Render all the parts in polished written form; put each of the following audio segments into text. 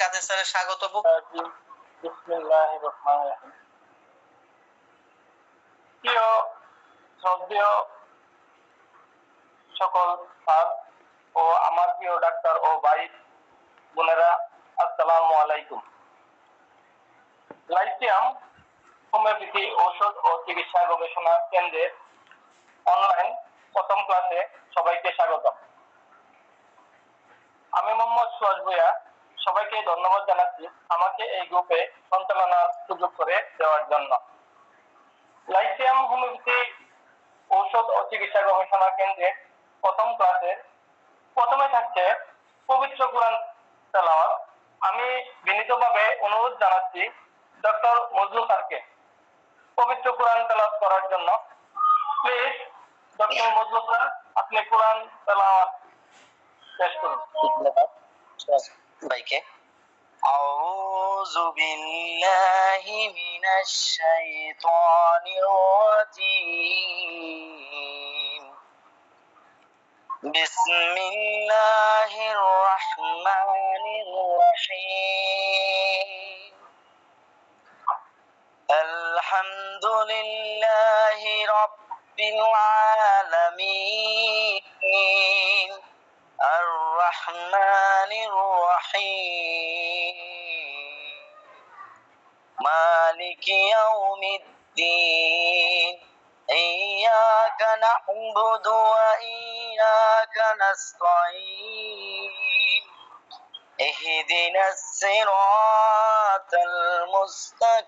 কাদের স্যারের স্বাগত। বিসমিল্লাহির রহমানির রহিম। প্রিয় শ্রদ্ধেয় সকল স্যার ও আমার প্রিয় ডাক্তার ও ভাই বোনেরা, আসসালামু আলাইকুম। লাইসিয়াম হোমিওপ্যাথি ঔষধ ও চিকিৎসা গবেষণা কেন্দ্রের অনলাইন প্রথম ক্লাসে সবাইকে স্বাগতম। আমি মোহাম্মদ সুয়াজ ভুঁইয়া সবাইকে ধন্যবাদ জানাচ্ছি আমাকে এই গ্রুপে সঞ্চালনার সুযোগ করে দেওয়ার জন্য। লাইসিয়াম হোমিওপ্যাথি ঔষধ ও চিকিৎসা গবেষণা কেন্দ্রের প্রথম ক্লাসের প্রথমে থাকছে পবিত্র কোরআন তেলাওয়াত। আমি বিনীতভাবে অনুরোধ জানাচ্ছি ডক্টর মজনু স্যারকে পবিত্র কোরআন তেলাওয়াত করার জন্য। প্লিজ ডক্টর মজনু স্যার, আপনি কোরআন তেলাওয়াত পেশ করুন। ভাইকে أعوذ بالله من الشيطان الرجيم بسم الله الرحمن الرحيم الحمد لله رب العالمين الرحمن الرحيم مالك يوم الدين إياك نعبد وإياك نستعين اهدنا الصراط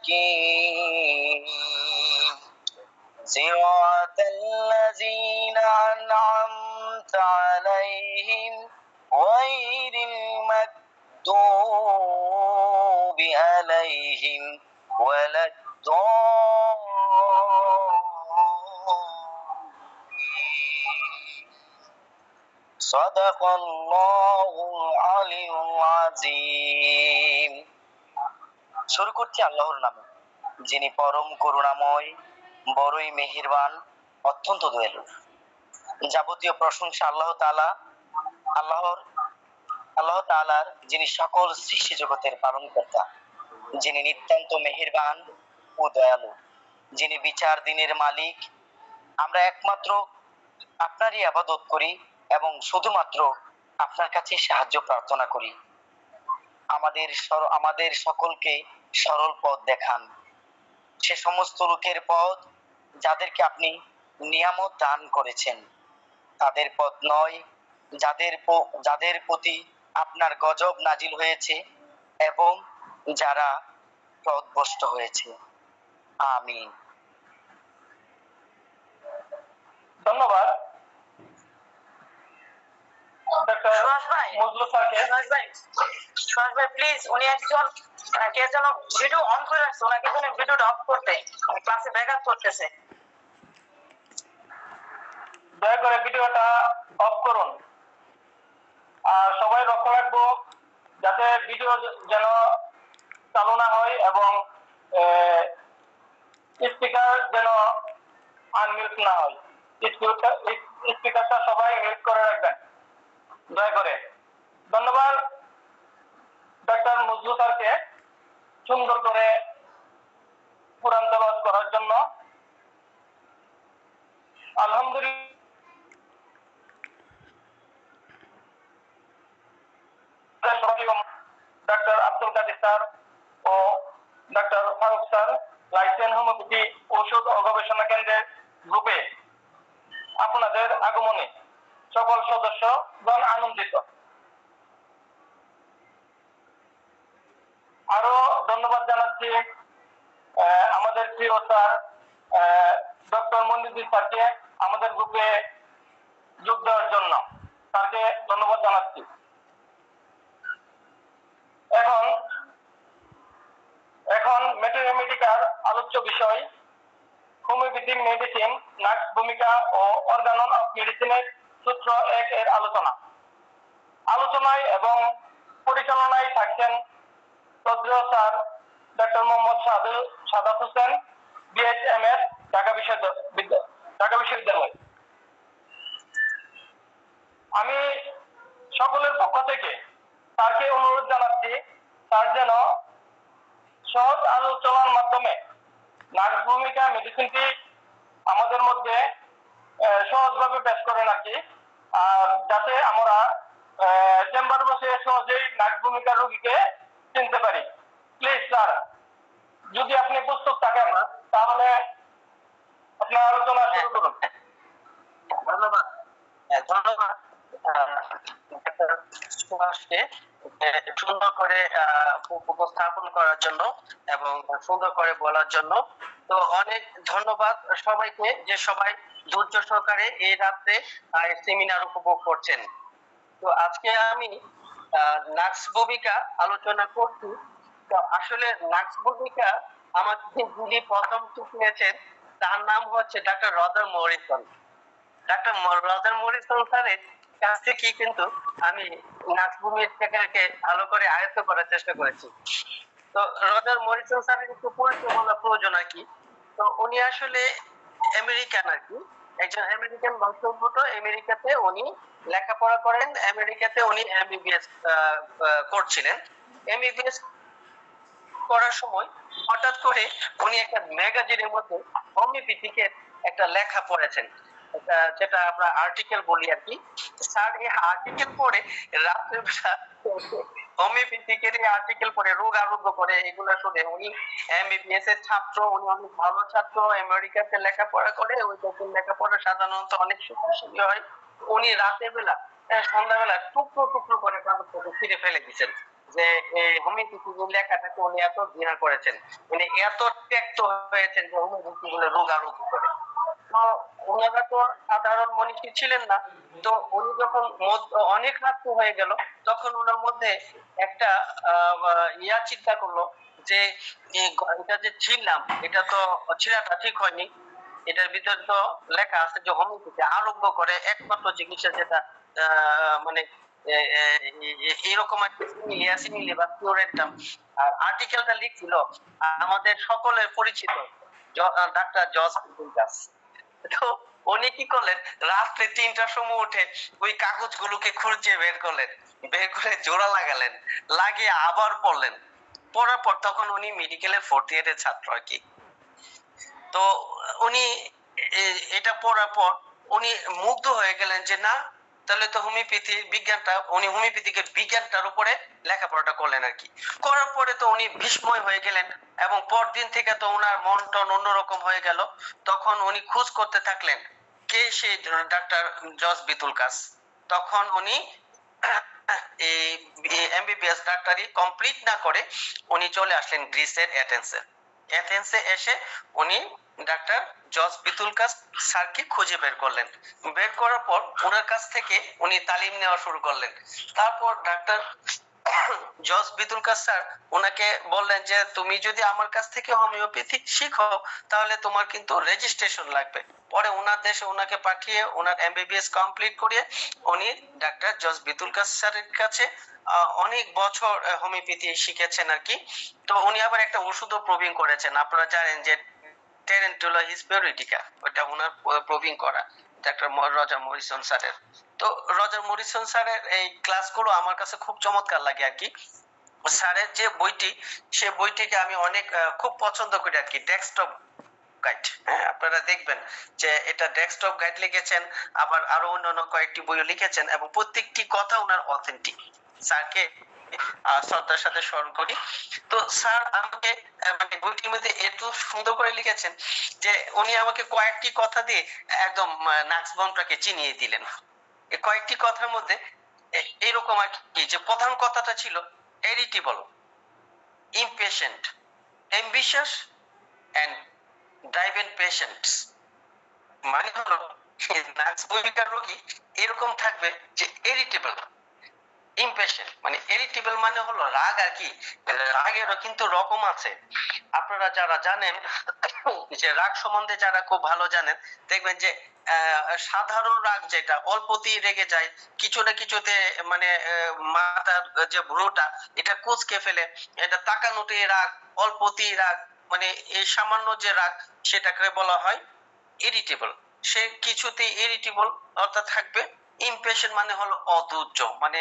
المستقيم صراط الذين أنعمت عليهم غير المغضوب عليهم ولا الضالين صدق الله العلي العظيم। শুরু করছি আল্লাহর নামে, যিনি পরম করুণাময়, বড়ই মেহেরবান, অত্যন্ত দয়ালু। যাবতীয় প্রশংসা আল্লাহ তাআলার, যিনি সকল সৃষ্টি জগতের পালনকর্তা, যিনি নিতান্ত মেহেরবান ও দয়ালু, যিনি বিচার দিনের মালিক। আমরা একমাত্র আপনারই ইবাদত করি এবং শুধুমাত্র আপনার কাছে সাহায্য প্রার্থনা করি। আমাদের সকলকে সরল পথ দেখান, সে সমস্ত লোকের পথ যাদেরকে আপনি নিয়ামত দান করেছেন, তাদের পথ নয় যাদের প্রতি আপনার গজব নাজিল হয়েছে এবং যারা পথভ্রষ্ট হয়েছে। আমিন। ধন্যবাদ ডক্টর মজনু স্যারকে। সুভাষ ভাই প্লিজ, উনি একজন কে যেন ভিডিও অন করে রাখছে, ওনাকে যেন ভিডিওটা অফ করতে, ক্লাসে ব্যাকআপ করতেছে। দয়া করে ভিডিওটা অফ করুন। আর সবাই লক্ষ্য রাখবো যাতে ভিডিও যেন চালু না হয় এবং স্পিকার যেন আনমিউট না হয়। স্পিকারটা সবাই মিউট করে রাখবেন দয়া করে। ধন্যবাদ ডক্টর মজনু স্যারকে সুন্দর করে কোরআন তেলাওয়াত করার জন্য। আলহামদুলিল্লাহ ডক্টর আব্দুল কাদের স্যার ও doctor Faruk sir Lyceum homeopathy ঔষধ ও গবেষণা কেন্দ্রের গ্রুপে আপনাদের আগমনে সকল সদস্যগণ আনন্দিত। আরো ধন্যবাদ জানাচ্ছি আমাদের প্রিয় স্যার ডক্টর মনিরুদ্দিন স্যারকে আমাদের গ্রুপে যোগ দেওয়ার জন্য। তাকে ধন্যবাদ জানাচ্ছি। এখন মেটোমেডিকার আলোচ্য বিষয় হোমিওপ্যাথিক মেডিসিন, নার্স ভূমিকা ও অর্গানন অফ মেডিসিনের সূত্র 1 এর আলোচনায় এবং পরিচালনায় থাকছেন শ্রদ্ধেয় sir doctor Mohammad Sadat Hossain, BHMS, Dhaka বিশ্ববিদ্যালয়। আমি সকলের পক্ষ থেকে তাকে অনুরোধ জানাচ্ছি তার যেন সহজ আলোচনার মাধ্যমে নার্স ভূমিকা মেডিসিনটি আমাদের মধ্যে সহজভাবে পেশ করেন আর কি। আর যাতে আমরা চেম্বার বসে সহজেই নার্স ভূমিকা রোগীকে চিনতে পারি। প্লিজ স্যার, যদি আপনি প্রস্তুত থাকেন তাহলে আপনার আলোচনা শুরু করুন। ধন্যবাদ। ধন্যবাদ ডাক্তার সুভাষকে সুন্দর করে উপস্থাপন করার জন্য এবং সুন্দর করে বলার জন্য। তো অনেক ধন্যবাদ সবাইকে, যে সবাই ধৈর্য সহকারে এই রাত্রে সেমিনার উপভোগ করছেন। তো আজকে আমি নার্স ভূমিকা আলোচনা করছি। তো আসলে নার্স ভূমিকা আমাকে যিনি প্রথম শিখিয়েছেন তার নাম হচ্ছে doctor Roger Morrison. Doctor Roger Morrison স্যারের কাছ থেকে কিন্তু আমি নার্স ভূমিকাকে ভালো করে আয়ত্ত করার চেষ্টা করেছি। তো রজার মরিসন স্যারের একটু পরিচয় বলা প্রয়োজন আর কি। তো উনি আসলে আমেরিকান আর কি, একজন আমেরিকান বংশোদ্ভূত। আমেরিকাতে উনি লেখাপড়া করেন, আমেরিকাতে উনি এমবিবিএস করছিলেন। এমবিবিএস করার সময় হঠাৎ করে উনি একটা ম্যাগাজিনের মধ্যে হোমিওপ্যাথিকের একটা লেখা পড়েছেন, যেটা আমরা আর্টিকেল বলি আর কি। স্যার এই আর্টিকেল পড়ে রাত্রেবেলা হোমিওপ্যাথিকের এই আর্টিকেল পড়ে রোগ আরোগ্য করে এগুলো শুনে উনি এমবিবিএস এর ছাত্র, উনি অনেক ভালো ছাত্র, আমেরিকাতে লেখাপড়া করে। ওই দেশের লেখাপড়া সাধারণত অনেক শক্তিশালী হয়। উনি রাতের বেলা সন্ধ্যাবেলা টুকরো টুকরো করে কাগজপত্র ছিঁড়ে ফেলে দিচ্ছেন, যে হোমিওপ্যাথি লেখাটাকে উনি এত ঘৃণা করেছেন, উনি এত ত্যক্ত হয়েছেন যে হোমিওপ্যাথি গুলো রোগ আরোগ্য করে। তো ওনারা তো সাধারণ মনীষী ছিলেন না। তো উনি যখন অনেক রাত্রি হয়ে গেল, তখন ওনার মধ্যে একটা চিন্তা করলো যে এটা যে ছিলাম, এটা তো ছিঁড়াটা ঠিক হয়নি। এটার ভিতরে তো লেখা আছে যে হোমিওপ্যাথি আরোগ্য করে, একমাত্র চিকিৎসা যেটা মানে এরকম একটা সিমিলি বা ফ্লোরেন্টাম। আর আর্টিকেলটা লিখছিল আমাদের সকলের পরিচিত ডাক্তার জর্জ বিটলকাস। তো উনি কি করলেন, রাত্রে 3টার সময় উঠে ওই কাগজগুলোকে খুঁজে বের করলেন, বের করে জোড়া লাগালেন, লাগিয়ে আবার পড়লেন। পড়ার পর তখন উনি মেডিকেলের 4th ইয়ারের ছাত্র আর কি। তো উনি এটা পড়ার পর উনি মুগ্ধ হয়ে গেলেন যে না, তাহলে তো হোমিওপ্যাথি বিজ্ঞানটা, উনি হোমিওপ্যাথিকের বিজ্ঞানটার উপরে লেখাপড়াটা করলেন আর কি। করার পরে তো উনি বিস্ময় হয়ে গেলেন এবং পরদিন থেকে তো ওনার মন টন অন্যরকম হয়ে গেল। তখন উনি খোঁজ করতে থাকলেন কে সেই ডাক্তার জর্জ বিটলকাস। তখন উনি এই এমবিবিএস ডাক্তারি কমপ্লিট না করে উনি চলে আসলেন গ্রিসের এথেন্সে। এথেন্সে এসে উনি ডাক্তার জর্জ বিটলকাস স্যারকে খুঁজে বের করলেন। বের করার পর ওনার কাছ থেকে উনি তালিম নেওয়া শুরু করলেন। তারপর ডাক্তার জর্জ বিটলকাস স্যার ওনাকে বললেন যে তুমি যদি আমার কাছ থেকে হোমিওপ্যাথি শিখো তাহলে তোমার কিন্তু রেজিস্ট্রেশন লাগবে। পরে ওনার দেশে ওনাকে পাঠিয়ে ওনার এমবিবিএস কমপ্লিট করিয়ে উনি ডাক্তার জর্জ বিটলকাস স্যারের কাছে অনেক বছর হোমিওপ্যাথি শিখেছেন আর কি। তো উনি আবার একটা ওষুধও প্রবীণ করেছেন, আপনারা জানেন যে টেরেন্টুলা হিসপেরিটিকা, ওটা ওনার প্রবীণ করা ডাক্তার রজার মরিসন স্যারের। তো রজার মরিসন স্যারের এই ক্লাসগুলো আমার কাছে খুব চমৎকার লাগে আর কি। স্যারের যে বইটি, সে বইটিকে আমি অনেক খুব পছন্দ করি আর কি, ডেস্কটপ গাইড। হ্যাঁ, আপনারা দেখবেন যে এটা ডেস্কটপ গাইড লিখেছেন, আবার আরো অন্যান্য কয়েকটি বইও লিখেছেন এবং প্রত্যেকটি কথা ওনার অথেন্টিক। স্যারকে শ্রদ্ধার সাথে স্মরণ করি। তো স্যার আমাকে মানে বইটির মধ্যে এত সুন্দর করে লিখেছেন যে উনি আমাকে কয়েকটি কথা দিয়ে একদম নাক্সবনটাকে চিনিয়ে দিলেন। এই কয়েকটি কথার মধ্যে এরকম আর কি, যে প্রধান কথাটা ছিল irritable, impatient, ambitious and driven patients. মানে হলো নার্স ভূমিকার রোগী এরকম থাকবে যে এরিটেবল, ইমপেশেন্ট মানে এরিটেবল মানে হলো রাগ আর কি। রাগেরও কিন্তু রকম আছে। আপনারা যারা জানেন যে রাগ সম্বন্ধে যারা খুব ভালো জানেন, দেখবেন যে সাধারণ রাগ যেটা অল্পতেই রেগে যায়, কিছু না কিছুতে মানে মাথার যে ভ্রুটা এটা কুঁচকে ফেলে, এটা তাকানোতে রাগ, অল্পতেই রাগ, মানে এই সামান্য যে রাগ সেটাকে বলা হয় ইরিটেবল। সে কিছুতেই ইরিটেবল অর্থাৎ থাকবে। ইমপেশেন্ট মানে হলো অধৈর্য, মানে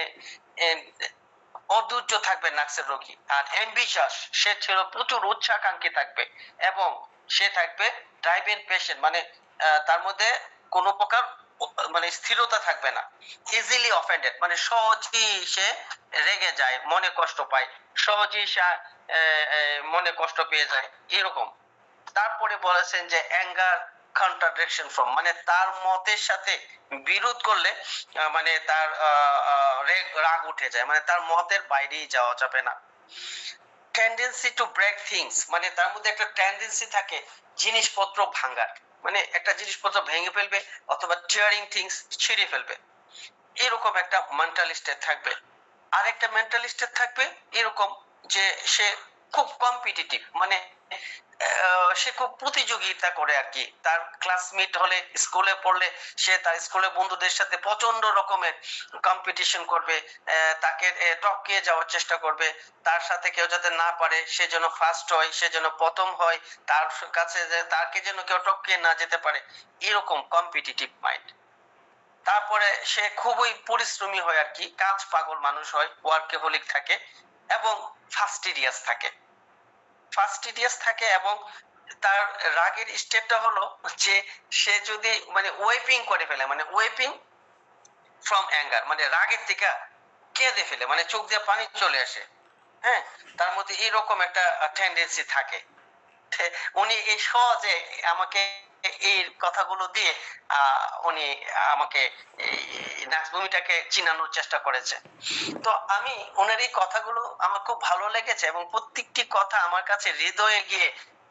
অধৈর্য থাকবে নাক্সের রোগী, আর অ্যাম্বিশাস, সে ছিল প্রচুর উচ্চাকাঙ্ক্ষী থাকবে, এবং সে থাকবে ড্রাইভ ইন পেশেন্ট, মানে তার মধ্যে কোনো প্রকার মানে স্থিরতা থাকবে না। ইজিলি অফেন্ডেড, মানে সহজেই সে রেগে যায়, মনে কষ্ট পায়, সহজেই সে মনে কষ্ট পেয়ে যায়, এরকম। তারপরে বলেছেন যে অ্যাঙ্গার কন্ট্রাডিকশন ফ্রম, মানে তার মতের সাথে বিরোধ করলে মানে তার রাগ উঠে যায়, মানে তার মতের বাইরেই যাওয়া যাবে না। টেন্ডেন্সি টু ব্রেক থিংস, মানে তার মধ্যে একটা টেন্ডেন্সি থাকে জিনিসপত্র ভাঙার, মানে একটা জিনিসপত্র ভেঙে ফেলবে অথবা টিয়ারিং থিংস, ছিঁড়ে ফেলবে, এরকম একটা মেন্টালিস্টের থাকবে। আর একটা মেন্টালিস্টের থাকবে এরকম যে সে খুব কম্পিটিটিভ, মানে সে খুব প্রতিযোগিতা করে আর কি, তার ক্লাসমেট হলে, স্কুলে পড়লে সে তার স্কুলের বন্ধুদের সাথে প্রচন্ড রকমের কম্পিটিশন করবে, তাকে টপকিয়ে যাওয়ার চেষ্টা করবে, তার সাথে কেউ যাতে না পারে, সে যেন ফার্স্ট হয়, সে যেন প্রথম হয়, তার কাছে তাকে যেন কেউ টপকিয়ে না যেতে পারে, এরকম কম্পিটিটিভ মাইন্ড। তারপরে সে খুবই পরিশ্রমী হয় আর কি, কাজ পাগল মানুষ হয়, ওয়ার্কেহলিক থাকে, এবং ফাস্টিডিয়াস থাকে, এবং তার রাগের স্টেটটা হলো যে সে যদি মানে ওয়েপিং করে ফেলে, মানে ওয়েপিং ফ্রম অ্যাঙ্গার, মানে রাগের থেকে কেঁদে ফেলে, মানে চোখ দিয়ে পানি চলে আসে, হ্যাঁ, তার মধ্যে এইরকম একটা টেন্ডেন্সি থাকে। উনি এই সহজে আমাকে এই কথাগুলো দিয়ে উনি আমাকে এই নাচভূমিটাকে চিনানোর চেষ্টা করেছে। তো আমি ওনার এই কথাগুলো আমার খুব ভালো লেগেছে, এবং প্রত্যেকটি কথা আমার কাছে হৃদয়ে গিয়ে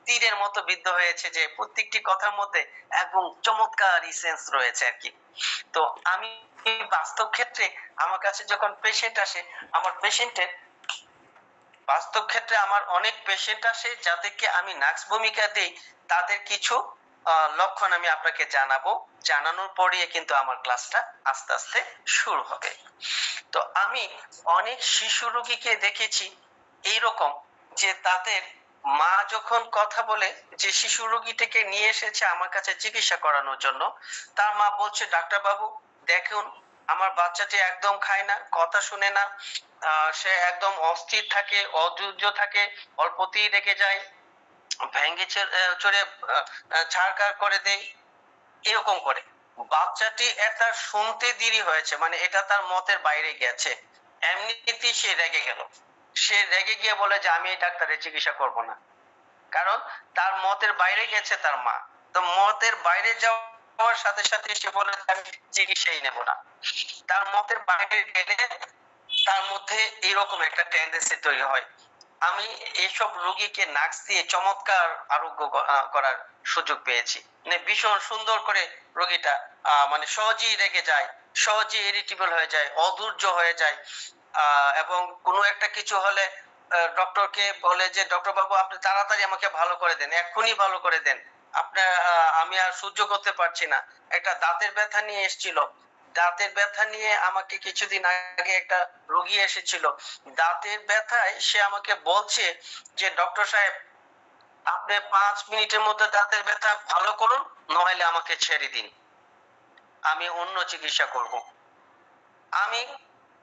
তীরের মতো বিদ্ধ হয়েছে, যে প্রত্যেকটি কথার মধ্যে একদম চমৎকার ইসেন্স রয়েছে আর কি। তো আমি বাস্তব ক্ষেত্রে আমার কাছে যখন পেশেন্ট আসে, আমার পেশেন্টের বাস্তব ক্ষেত্রে আমার অনেক পেশেন্ট আসে যাদেরকে আমি নাক্স ভূমিকা দিই, তাদের কিছু লক্ষণ আমি আপনাকে জানাবো, জানানোর পরে কিন্তু আমার ক্লাসটা আস্তে আস্তে শুরু হবে। তো আমি অনেক শিশু রোগীকে দেখেছি এইরকম, যে তাদের মা যখন কথা বলে, যে শিশু রোগীটাকে নিয়ে এসেছে আমার কাছে চিকিৎসা করানোর জন্য, তার মা বলছে, ডাক্তার বাবু দেখুন আমার বাচ্চাটি একদম খায় না, কথা শুনে না, সে একদম অস্থির থাকে, অধৈর্য থাকে, অল্পতেই রেগে যায়, ভেঙে চড়ে ছাড়খাড় করে দেয়, এরকম করে। বাচ্চাটি এটা শুনতে দেরি হয়েছে, মানে এটা তার মতের বাইরে গেছে, এমনিতেই সে রেগে গেল, সে রেগে গিয়ে বলে যে আমি এই ডাক্তারের চিকিৎসা করব না, কারণ তার মতের বাইরে গেছে তার মা। তো মতের বাইরে যাওয়ার সাথে সাথে সে বলে আমি চিকিৎসাই নেব না। তার মতের বাইরে গেলে তার মধ্যে এরকম একটা টেন্ডেন্সি তৈরি হয়। আমি এইসব রোগীকে নাক্স দিয়ে চমৎকার আরোগ্য করার সুযোগ পেয়েছি, মানে ভীষণ সুন্দর করে রোগীটা মানে সহজেই রেগে যায়, সহজেই ইরিটেবল হয়ে যায়, অধৈর্য হয়ে যায়, এবং কোনো একটা কিছু হলে ডক্টরকে বলে যে ডক্টর বাবু আপনি তাড়াতাড়ি আমাকে ভালো করে দেন, এক্ষুনি ভালো করে দেন, আপনার আমি আর সহ্য করতে পারছি না। একটা দাঁতের ব্যথা নিয়ে এসেছিল, দাঁতের ব্যথা নিয়ে আমাকে কিছুদিন আগে একটা রোগী এসেছিল, দাঁতের ব্যথায় সে আমাকে বলছে যে ডক্টর সাহেব আপনি 5 মিনিটের মধ্যে দাঁতের ব্যথা ভালো করুন, নইলে আমাকে ছেড়ে দিন, আমি অন্য চিকিৎসা করব। আমি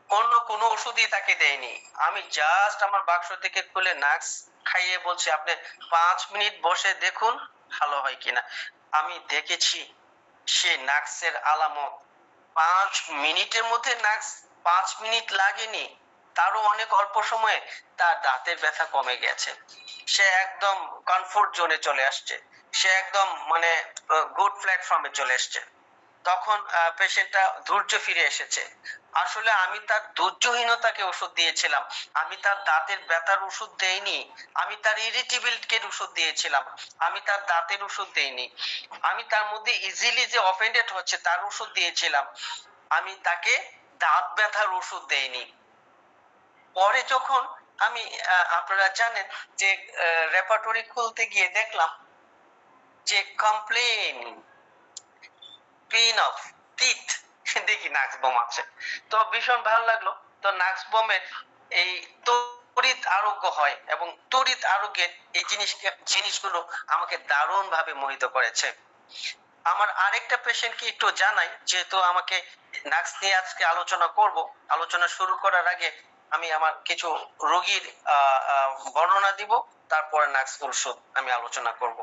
অন্য কোনো ওষুধই তাকে দেয়নি, আমি জাস্ট আমার বাক্স থেকে খুলে নাক্স খাইয়ে বলছি আপনি 5 মিনিট বসে দেখুন ভালো হয় কিনা। আমি দেখেছি সে নাক্সের আলামত 5 মিনিটের মধ্যে, নাক্স 5 মিনিট লাগেনি, তারও অনেক অল্প সময়ে তার দাঁতের ব্যথা কমে গেছে, সে একদম কমফোর্ট জোনে চলে আসছে, সে একদম মানে গুড প্ল্যাটফর্মে চলে আসছে। তখন পেশেন্টটা ধৈর্য ফিরে এসেছে। আসলে আমি তার ধৈর্যহীনতাকে ওষুধ দিয়েছিলাম, আমি তার দাঁতের ব্যথার ওষুধ দেইনি, আমি তার ইরিটেবিলিটির ওষুধ দিয়েছিলাম, আমি তার দাঁতের ওষুধ দেইনি, আমি তার মধ্যে ইজিলি যে অফেন্ডেড হচ্ছে তার ওষুধ দিয়েছিলাম, আমি তাকে দাঁত ব্যথার ওষুধ দেইনি। পরে যখন আমি আপনারা জানেন যে রেপার্টরি খুলতে গিয়ে দেখলাম যে কমপ্লেন পেইন অফ টিথ, দেখি নাক্স বোম আছে, তো ভীষণ ভালো লাগলো। তো নাক্স বোমের এই তড়িৎ আরোগ্য হয়, এবং তড়িৎ আরোগ্যের এই জিনিসগুলো আমাকে দারুণ ভাবে মোহিত করেছে। আমার আরেকটা পেশেন্টকে একটু জানাই, যেহেতু আমাকে নাক্স নিয়ে আজকে আলোচনা করব, আলোচনা শুরু করার আগে আমি আমার কিছু রোগীর বর্ণনা দিব, তারপরে নাক্স ওষুধ আমি আলোচনা করব।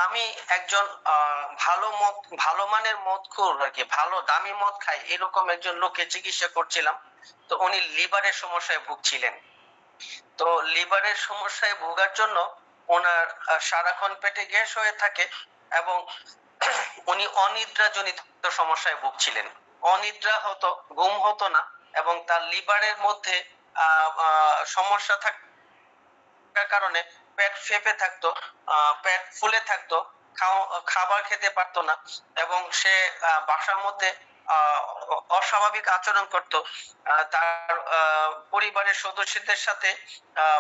আমি একজন ভালো মানের মদখোর আর কি, ভালো দামি মদ খাই এরকম একজন লোককে চিকিৎসা করছিলাম। তো উনি লিভারের সমস্যায় ভুগছিলেন। তো লিভারের সমস্যায় ভোগার জন্য ওনার সারাক্ষণ পেটে গ্যাস হয়ে থাকে এবং উনি অনিদ্রাজনিত সমস্যায় ভুগছিলেন। অনিদ্রা হতো, ঘুম হতো না, এবং তার লিভারের মধ্যে সমস্যা থাকার কারণে পেট ফেঁপে থাকতো, পেট ফুলে থাকতো, খাবার খেতে পারতো না, এবং সে বাসার মধ্যে অস্বাভাবিক আচরণ করত, তার পরিবারের সদস্যদের সাথে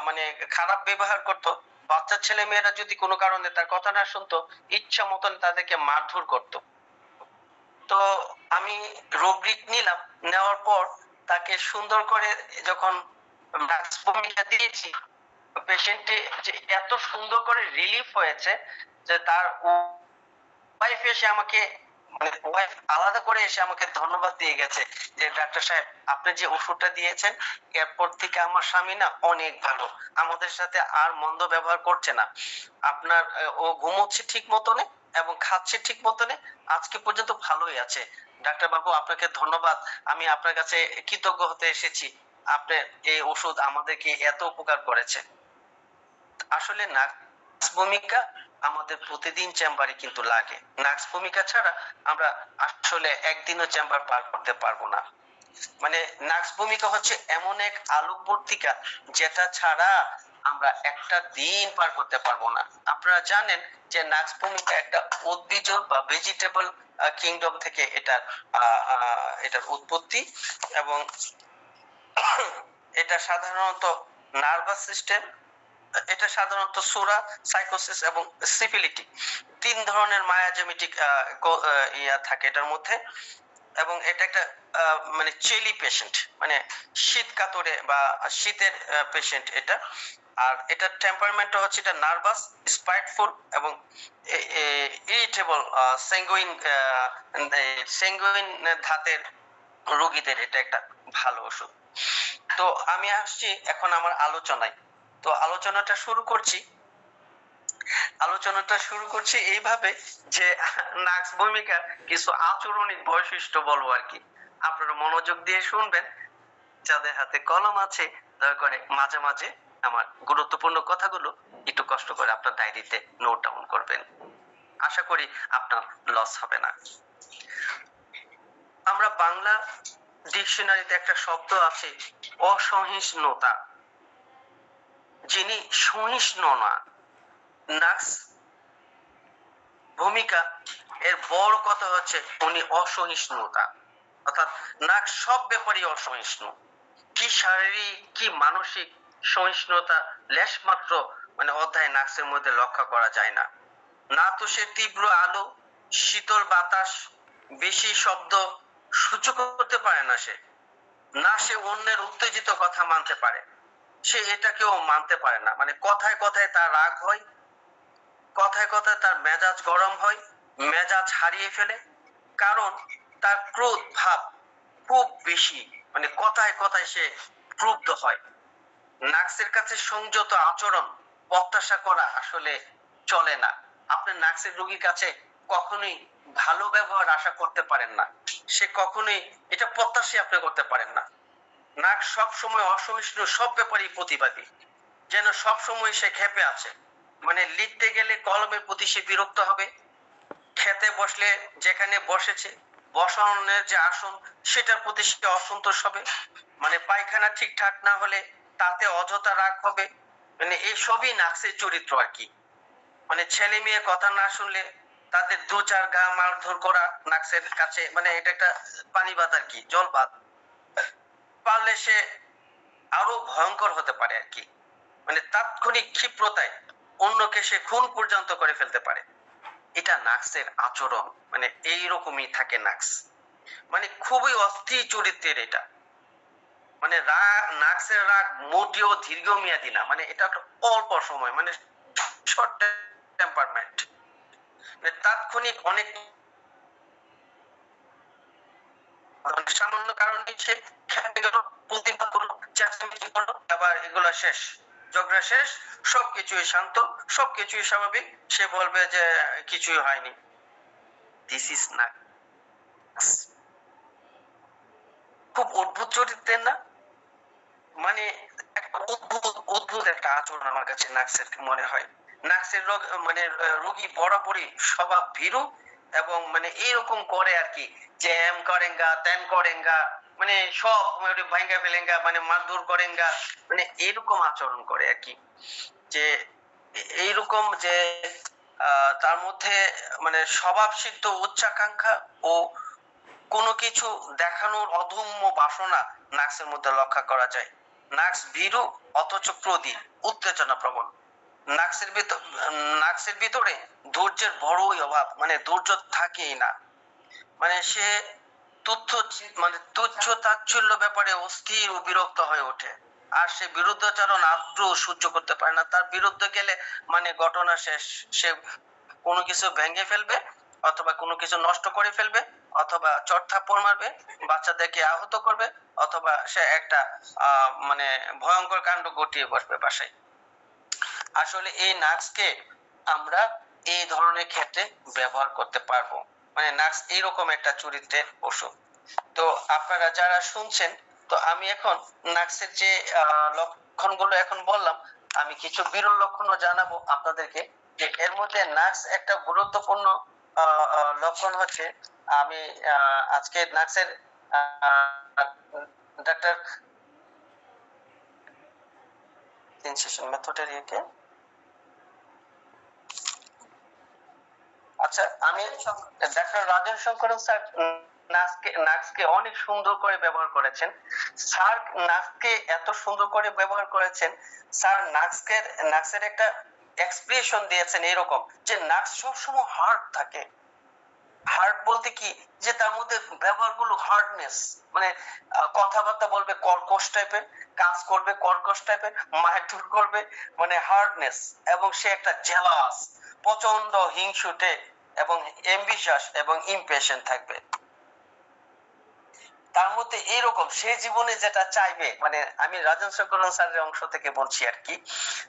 মানে খারাপ ব্যবহার করত। বাচ্চা ছেলে মেয়েরা যদি কোনো কারণে তার কথা না শুনতো, ইচ্ছা মতন তাদেরকে মারধর করত। তো আমি রুব্রিক নিলাম, নেওয়ার পর তাকে সুন্দর করে যখন ভূমিকা দিয়েছি, পেশেন্টটি যে এত সুন্দর করে রিলিফ হয়েছে যে তার ওয়াইফ এসে আমাকে, মানে ওয়াইফ আলাদা করে এসে আমাকে ধন্যবাদ দিয়ে গেছে যে ডাক্তার সাহেব আপনি যে ওষুধটা দিয়েছেন এরপর থেকে আমার স্বামী না অনেক ভালো, আমাদের সাথে আর মন্দ ব্যবহার করছে না, আপনার ও ঘুমোচ্ছে ঠিক মতনে এবং খাচ্ছে ঠিক মতনে, আজকে পর্যন্ত ভালোই আছে। ডাক্তার বাবু আপনাকে ধন্যবাদ, আমি আপনার কাছে কৃতজ্ঞ হতে এসেছি, আপনি এই ওষুধ আমাদেরকে এত উপকার করেছে। আসলে নার্স ভূমিকা আমাদের প্রতিদিন চেম্বারে কিন্তু লাগে। নার্স ভূমিকা ছাড়া আমরা আসলে একদিনও চেম্বার পার করতে পারবো না। মানে নার্স ভূমিকা হচ্ছে এমন এক আলোকবর্তিকা যেটা ছাড়া আমরা একটা দিন পার করতে পারবো না। আপনারা জানেন যে নার্স ভূমিকা একটা উদ্ভিজ বা ভেজিটেবল কিংডম থেকে এটার উৎপত্তি, এবং এটা সাধারণত নার্ভাস সিস্টেম, এটা সাধারণত সোরা, সাইকোসিস এবং সিফিলিটি, তিন ধরনের মায়াজেমেটিক ইয়া থাকে এটার মধ্যে। এবং এটা একটা মানে চেলি পেশেন্ট, মানে শীত কাতরে বা শীতের পেশেন্ট এটা। আর এটা টেম্পারমেন্ট হচ্ছে এটা নার্ভাস, স্পাইটফুল এবং ইরিটেবল, স্যাঙ্গুইন ধাতের রোগীদের এটা একটা ভালো ওষুধ। তো আমি আসছি এখন আমার আলোচনায়। তো আলোচনাটা শুরু করছি এইভাবে যে নার্স ভূমিকা কিছু আচরণিক বৈশিষ্ট্য বলবো আর কি। আপনারা মনোযোগ দিয়ে শুনবেন, যাদের হাতে কলম আছে দয়া করে মাঝে মাঝে আমার গুরুত্বপূর্ণ কথাগুলো একটু কষ্ট করে আপনার ডায়েরিতে নোট ডাউন করবেন, আশা করি আপনার লস হবে না। আমরা বাংলা ডিকশনারিতে একটা শব্দ আছে অসহিষ্ণুতা, যিনি সহিষ্ণু না, নার্স ভূমিকা এর বড় কথা হচ্ছে উনি অসহিষ্ণুতা, অর্থাৎ নার্স সব ব্যাপারই অসহিষ্ণু, কি শারীরিক কি মানসিক সহিষ্ণুতা লেশ মাত্র মানে অধ্যায় নার্সের মধ্যে লক্ষ্য করা যায় না। না তো সে তীব্র আলো, শীতল বাতাস, বেশি শব্দ সহ্য করতে পারে না, না সে অন্যের উত্তেজিত কথা মানতে পারে, সে এটাকেও মানতে পারে না। মানে কথায় কথায় তার রাগ হয়, কথায় কথায় তার মেজাজ গরম হয়, মেজাজ হারিয়ে ফেলে, কারণ তার ক্রোধ ভাব খুব বেশি, মানে কথায় কথায় সে ক্রুদ্ধ হয়। নার্সের কাছে সংযত আচরণ প্রত্যাশা করা আসলে চলে না। আপনি নার্সের রোগীর কাছে কখনোই ভালো ব্যবহার আশা করতে পারেন না, সে কখনোই এটা প্রত্যাশা আপনি করতে পারেন না। নার্স সব সময় অসহিষ্ণু, সব ব্যাপারেই প্রতিবাদী, যেন সব সময় সে ক্ষেপে আছে। মানে লিখতে গেলে কলমের প্রতি সে বিরক্ত হবে, খেতে বসলে যেখানে বসেছে বসানোর যে আসন সেটার প্রতি সে অসন্তোষ হবে, মানে পায়খানা ঠিকঠাক না হলে তাতে অযথা রাগ হবে। মানে এই সবই নার্সের চরিত্র আর কি। মানে ছেলে মেয়ে কথা না শুনলে তাদের দু চার গা মারধর করা নার্সের কাছে মানে এটা একটা পানিবাদ আর কি, জলবাদ, পারলে সে আরো ভয়ঙ্কর হতে পারে আর কি। মানে তাৎক্ষণিক ক্ষিপ্রতায় অন্যকে সে খুন পর্যন্ত করে ফেলতে পারে। এটা নার্সের আচরণ, মানে এইরকমই থাকে নার্স, মানে খুবই অস্থির চরিত্রের এটা। মানে নার্সের রাগ মোটেও দীর্ঘমেয়াদী না, মানে এটা একটা অল্প সময়, মানে শর্ট টেম্পারমেন্ট, তাৎক্ষণিক অনেক সামান্য কারণে সে খেপে গেল, প্রতিবাদ করলো, চেঁচামেচি করলো, আবার এগুলো শেষ, ঝগড়া শেষ, সবকিছুই শান্ত, সবকিছুই স্বাভাবিক, সে বলবে যে কিছুই হয়নি। দিস ইজ না, খুব অদ্ভুত চরিত্রের না? মানে একটা অদ্ভুত অদ্ভুত একটা আচরণ আমার কাছে নাক্সের মনে হয়। নাক্সের রোগ মানে রোগী বরাবরই স্বভাব ভীরু, এবং মানে এরকম করে আর কি, যে এম করেঙ্গা তেন করেঙ্গা, মানে সব ভাঙ্গা ফেলেঙ্গা, মানে মারধর করেঙ্গা, মানে এরকম আচরণ করে আর কি। যে এইরকম যে তার মধ্যে মানে স্বভাব সিদ্ধ উচ্চাকাঙ্ক্ষা ও কোনো কিছু দেখানোর অদম্য বাসনা নাক্সের মধ্যে লক্ষ্য করা যায়। নাক্স ভীরু অথচ ক্রোধী, উত্তেজনা প্রবণ। নাক্সের ভিতরে ধৈর্যের বড়ই অভাব, মানে ধৈর্য থাকেই না। মানে সে তুচ্ছ তাচ্ছিল্য ব্যাপারে অস্থির ও বিরক্ত হয়ে ওঠে। আর সে বিরুদ্ধাচরণ আদ্র সহ্য করতে পারে না। তার বিরুদ্ধে গেলে মানে ঘটনা শেষ। সে কোনো কিছু ভেঙে ফেলবে, অথবা কোনো কিছু নষ্ট করে ফেলবে, অথবা চট থাপ্পড় মারবে, বাচ্চাদেরকে আহত করবে, অথবা সে একটা মানে ভয়ঙ্কর কাণ্ড ঘটিয়ে বসবে বাসায়। আসলে এই নাক্সকে আমরা এই ধরনের ক্ষেত্রে ব্যবহার করতে পারবো। মানে নাক্স এইরকম একটা চরিত্রের পশু। তো আপনারা যারা শুনছেন, তো আমি এখন নাক্সের যে লক্ষণগুলো এখন বললাম, আমি কিছু বিরল লক্ষণও জানাবো আপনাদেরকে। যে এর মধ্যে নাক্স একটা গুরুত্বপূর্ণ লক্ষণ হচ্ছে, আমি আজকে নাক্সের ডাক্তার সেশন মেথডের ইয়েকে, আচ্ছা আমি ডাক্তার রাজেন শঙ্করন স্যার নাক্সকে অনেক সুন্দর করে ব্যবহার করেছেন। স্যার নাক্সকে এত সুন্দর করে ব্যবহার করেছেন, স্যার নাক্সের একটা এক্সপ্রেশন দিয়েছেন এরকম, যে নাক্স সবসময় হার্ড থাকে। হার্ড বলতে কি, যে তার মধ্যে ব্যবহারগুলো হার্ডনেস, মানে কথাবার্তা বলবে কর্কশ টাইপের, কাজ করবে কর্কশ টাইপের, মারধর করবে, মানে হার্ডনেস। এবং সে একটা জেলাস, প্রচন্ড হিংসুটে এবং এম্বিশাস এবং ইমপেশেন্ট থাকবে। তার মধ্যে এইরকম সে জীবনে যেটা চাইবে, মানে আমি রাজন শঙ্করন স্যারের অংশ থেকে বলছি আর কি,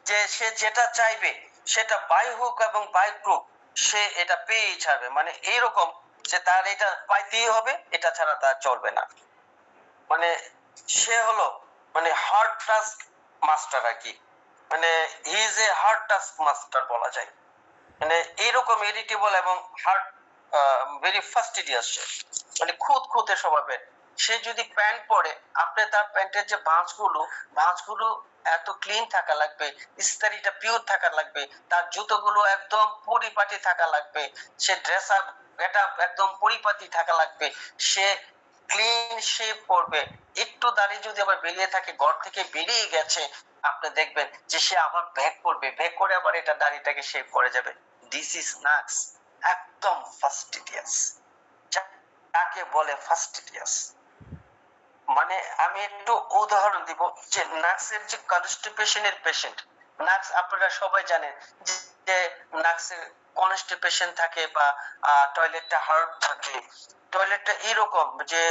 যে সে যেটা চাইবে সেটা বাই হোক এবং বাই ক্রুক সে এটা পেয়েই ছাড়বে। মানে এইরকম যে তার এটা পাইতেই হবে, এটা ছাড়া তার চলবে না। মানে সে হলো মানে হার্ড টাস্ক মাস্টার আর কি, মানে he is a hard task master বলা যায়। মানে এইরকম ইরিটেবল এবং হার্ড, ভেরি ফাস্টিডিয়াস, মানে খুঁতখুঁতে স্বভাবের। সে যদি প্যান্ট পরে, আপনি তার প্যান্টের যে ভাঁজগুলো এত ক্লিন থাকা লাগবে, ইস্তারিটা পিওর থাকা লাগবে, তার জুতোগুলো একদম পরিপাটি থাকা লাগবে, সে ড্রেস আপ এটা একদম পরিপাটি থাকা লাগবে, সে ক্লিন শেভ করবে। একটু দাড়ি যদি আবার বেরিয়ে থাকে, ঘর থেকে বেরিয়ে গেছে, আপনি দেখবেন যে সে আবার ব্যাক করবে, ব্যাক করে আবার এটা দাড়িটাকে শেভ করে যাবে। দিস ইজ নাক্স, একদম ফাস্টিডিয়াস, যাকে বলে ফাস্টিডিয়াস। মানে আমি একটু উদাহরণ দিব, যে নাক্সের যে কনস্টিপেশনের পেশেন্ট, নাক্স আপনারা সবাই জানেন যে নাক্সের কনস্টিপেশন থাকে বা টয়লেটটা হার্ড থাকে। টয়লেটটা এরকম যে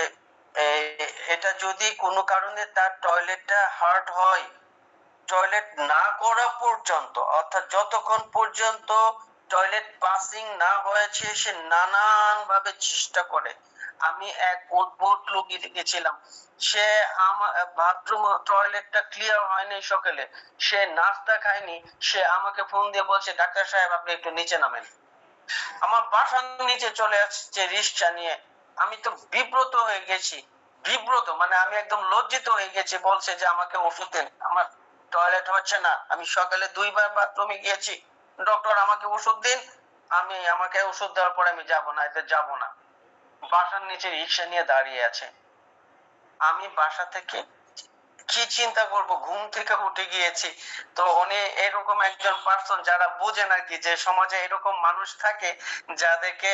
এটা যদি কোনো কারণে তার টয়লেটটা হার্ড হয়, টয়লেট না করা পর্যন্ত, অর্থাৎ যতক্ষণ পর্যন্ত টয়লেট পাসিং না হয়েছে সে নানান ভাবে চেষ্টা করে। আমি এক অদ্ভুত লোকই দেখেছিলাম, সে আমার বাথরুম টয়লেটটা ক্লিয়ার হয়নি সকালে, সে নাস্তা খায়নি, সে আমাকে ফোন দিয়ে বলছে ডাক্তার সাহেব আপনি একটু নিচে নামেন। আমার বাসার নিচে চলে আসছে রিক্সা নিয়ে। আমি তো বিব্রত হয়ে গেছি, বিব্রত মানে আমি একদম লজ্জিত হয়ে গেছি। বলছে যে আমাকে ওষুধ দেন, আমার টয়লেট হচ্ছে না, আমি সকালে 2বার বাথরুমে গিয়েছি, ডক্টর আমাকে ওষুধ দিন। আমাকে ওষুধ দেওয়ার পরে আমি যাব না, এতে যাব না। বাসার নিচে রিক্সা নিয়ে দাঁড়িয়ে আছে। আমি বাসা থেকে কি চিন্তা করব, ঘুম থেকে উঠে গিয়েছি। তো উনি এরকম একজন পার্সন যারা বোঝেন আর কি, যে সমাজে এরকম মানুষ থাকে যাদেরকে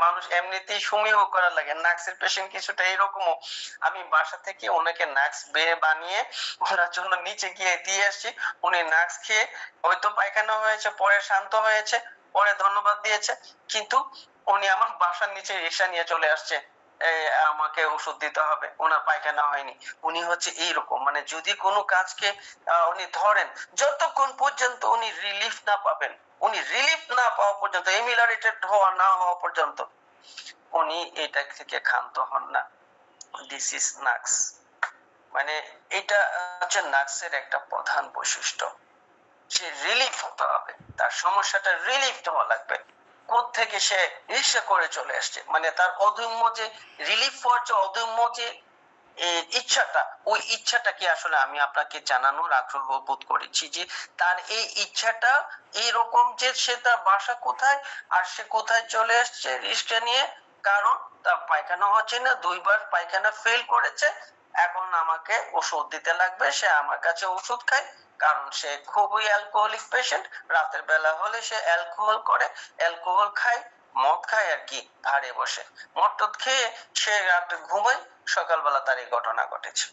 মানুষ এমনিতেই সমীহ করা লাগে। নাক্সের পেশেন্ট কিছুটা এরকমও। আমি বাসা থেকে ওনাকে নাক্স বেয়ে বানিয়ে ওনার জন্য নিচে গিয়ে দিয়ে আসছি। উনি নাক্স খেয়ে হয়তো পায়খানা হয়েছে, পরে শান্ত হয়েছে, পরে ধন্যবাদ দিয়েছে, কিন্তু উনি আমার বাসার নিচে রিক্সা নিয়ে চলে আসছে। আমাকে ওষুধ দিতে হবে, ওনার পায়খানা হয়নি, উনি হচ্ছে এইরকম, মানে যদি কোনো কাজকে উনি ধরেন, যতক্ষণ পর্যন্ত উনি রিলিফ না পাবেন, উনি রিলিফ না পাওয়া পর্যন্ত, এমিলারেটেড হওয়া না হওয়া পর্যন্ত উনি এটা থেকে ক্ষান্ত হন না। This is নাক্স। মানে এটা হচ্ছে নাক্সের একটা প্রধান বৈশিষ্ট্য। সে রিলিফ হতে হবে, তার সমস্যাটা রিলিফ হওয়া লাগবে। কোত্থেকে সে রিক্সা করে চলে আসছে, মানে তার অদম্য যে রিলিফ হওয়ার যে অদম্য যে ইচ্ছাটা, ওই ইচ্ছাটা কি আসলে আমি আপনাকে জানানোর আগ্রহ বোধ করেছি যে তার এই ইচ্ছাটা এইরকম যে সে তার বাসা কোথায় আর সে কোথায় চলে আসছে রিক্সা নিয়ে, কারণ তার পায়খানা হচ্ছে না, 2বার পায়খানা ফেল করেছে, এখন আমাকে ওষুধ দিতে লাগবে, সে আমার কাছে ওষুধ খায়, কারণ সে খুবই অ্যালকোহলিক পেশেন্ট, রাতের বেলা হলে সে অ্যালকোহল করে, অ্যালকোহল খায়, মদ খায় আর কি, ভারে বসে মদ টদ খেয়ে সে রাতে ঘুমায়, সকালবেলা তার এই ঘটনা ঘটেছে।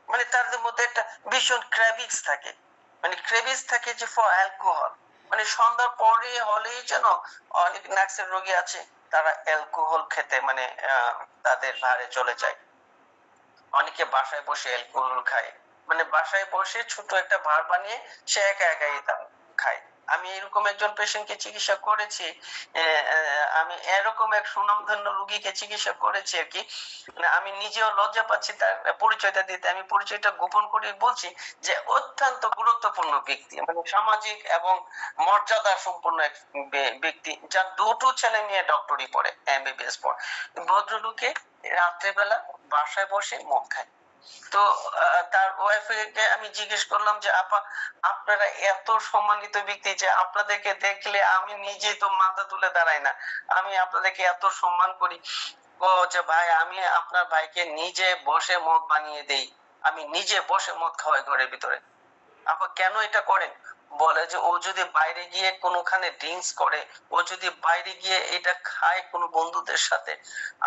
মানে তার মধ্যে একটা ভীষণ ক্রেভিংস থাকে, মানে ক্রেভিংস থাকে যে ফর অ্যালকোহল, মানে সন্ধ্যার পরে হলেই যেন, অনেক নাক্সের রোগী আছে তারা অ্যালকোহল খেতে মানে তাদের ভারে চলে যায়। অনেকে বাসায় বসে অ্যালকোহল খায়, মানে বাসায় বসে ছোট একটা ভার বানিয়ে সে একা একাই তা খায়। আমি এরকম একজন পেশেন্টকে চিকিৎসা করেছি, আমি এরকম এক সুনামধন্য রোগীকে চিকিৎসা করেছি আর কি, মানে আমি নিজেও লজ্জা পাচ্ছি তার পরিচয়টা দিতে, আমি পরিচয়টা গোপন করে বলছি যে অত্যন্ত গুরুত্বপূর্ণ ব্যক্তি, মানে সামাজিক এবং মর্যাদা সম্পন্ন এক ব্যক্তি, যার 2টো ছেলে মেয়ে ডক্টরি পড়ে, এমবিবিএস পড়ে। ভদ্রলোকে রাত্রেবেলা বাসায় বসে মদ খায়। তো তার ওয়াইফকে আমি জিজ্ঞেস করলাম যে আপা, আপনারা এত সম্মানিত ব্যক্তি যে আপনাদেরকে দেখলে আমি নিজে তো মাথা তুলে দাঁড়াই না, আমি আপনাদেরকে এত সম্মান করি। ও যে ভাই, আমি আপনার ভাইকে নিজে বসে মদ বানিয়ে দেই, আমি নিজে বসে মদ খাওয়াই ঘরের ভিতরে। আপা কেন এটা করেন? বলে যে ও যদি বাইরে গিয়ে কোনোখানে ড্রিঙ্কস করে, ও যদি বাইরে গিয়ে এটা খায় কোনো বন্ধুদের সাথে,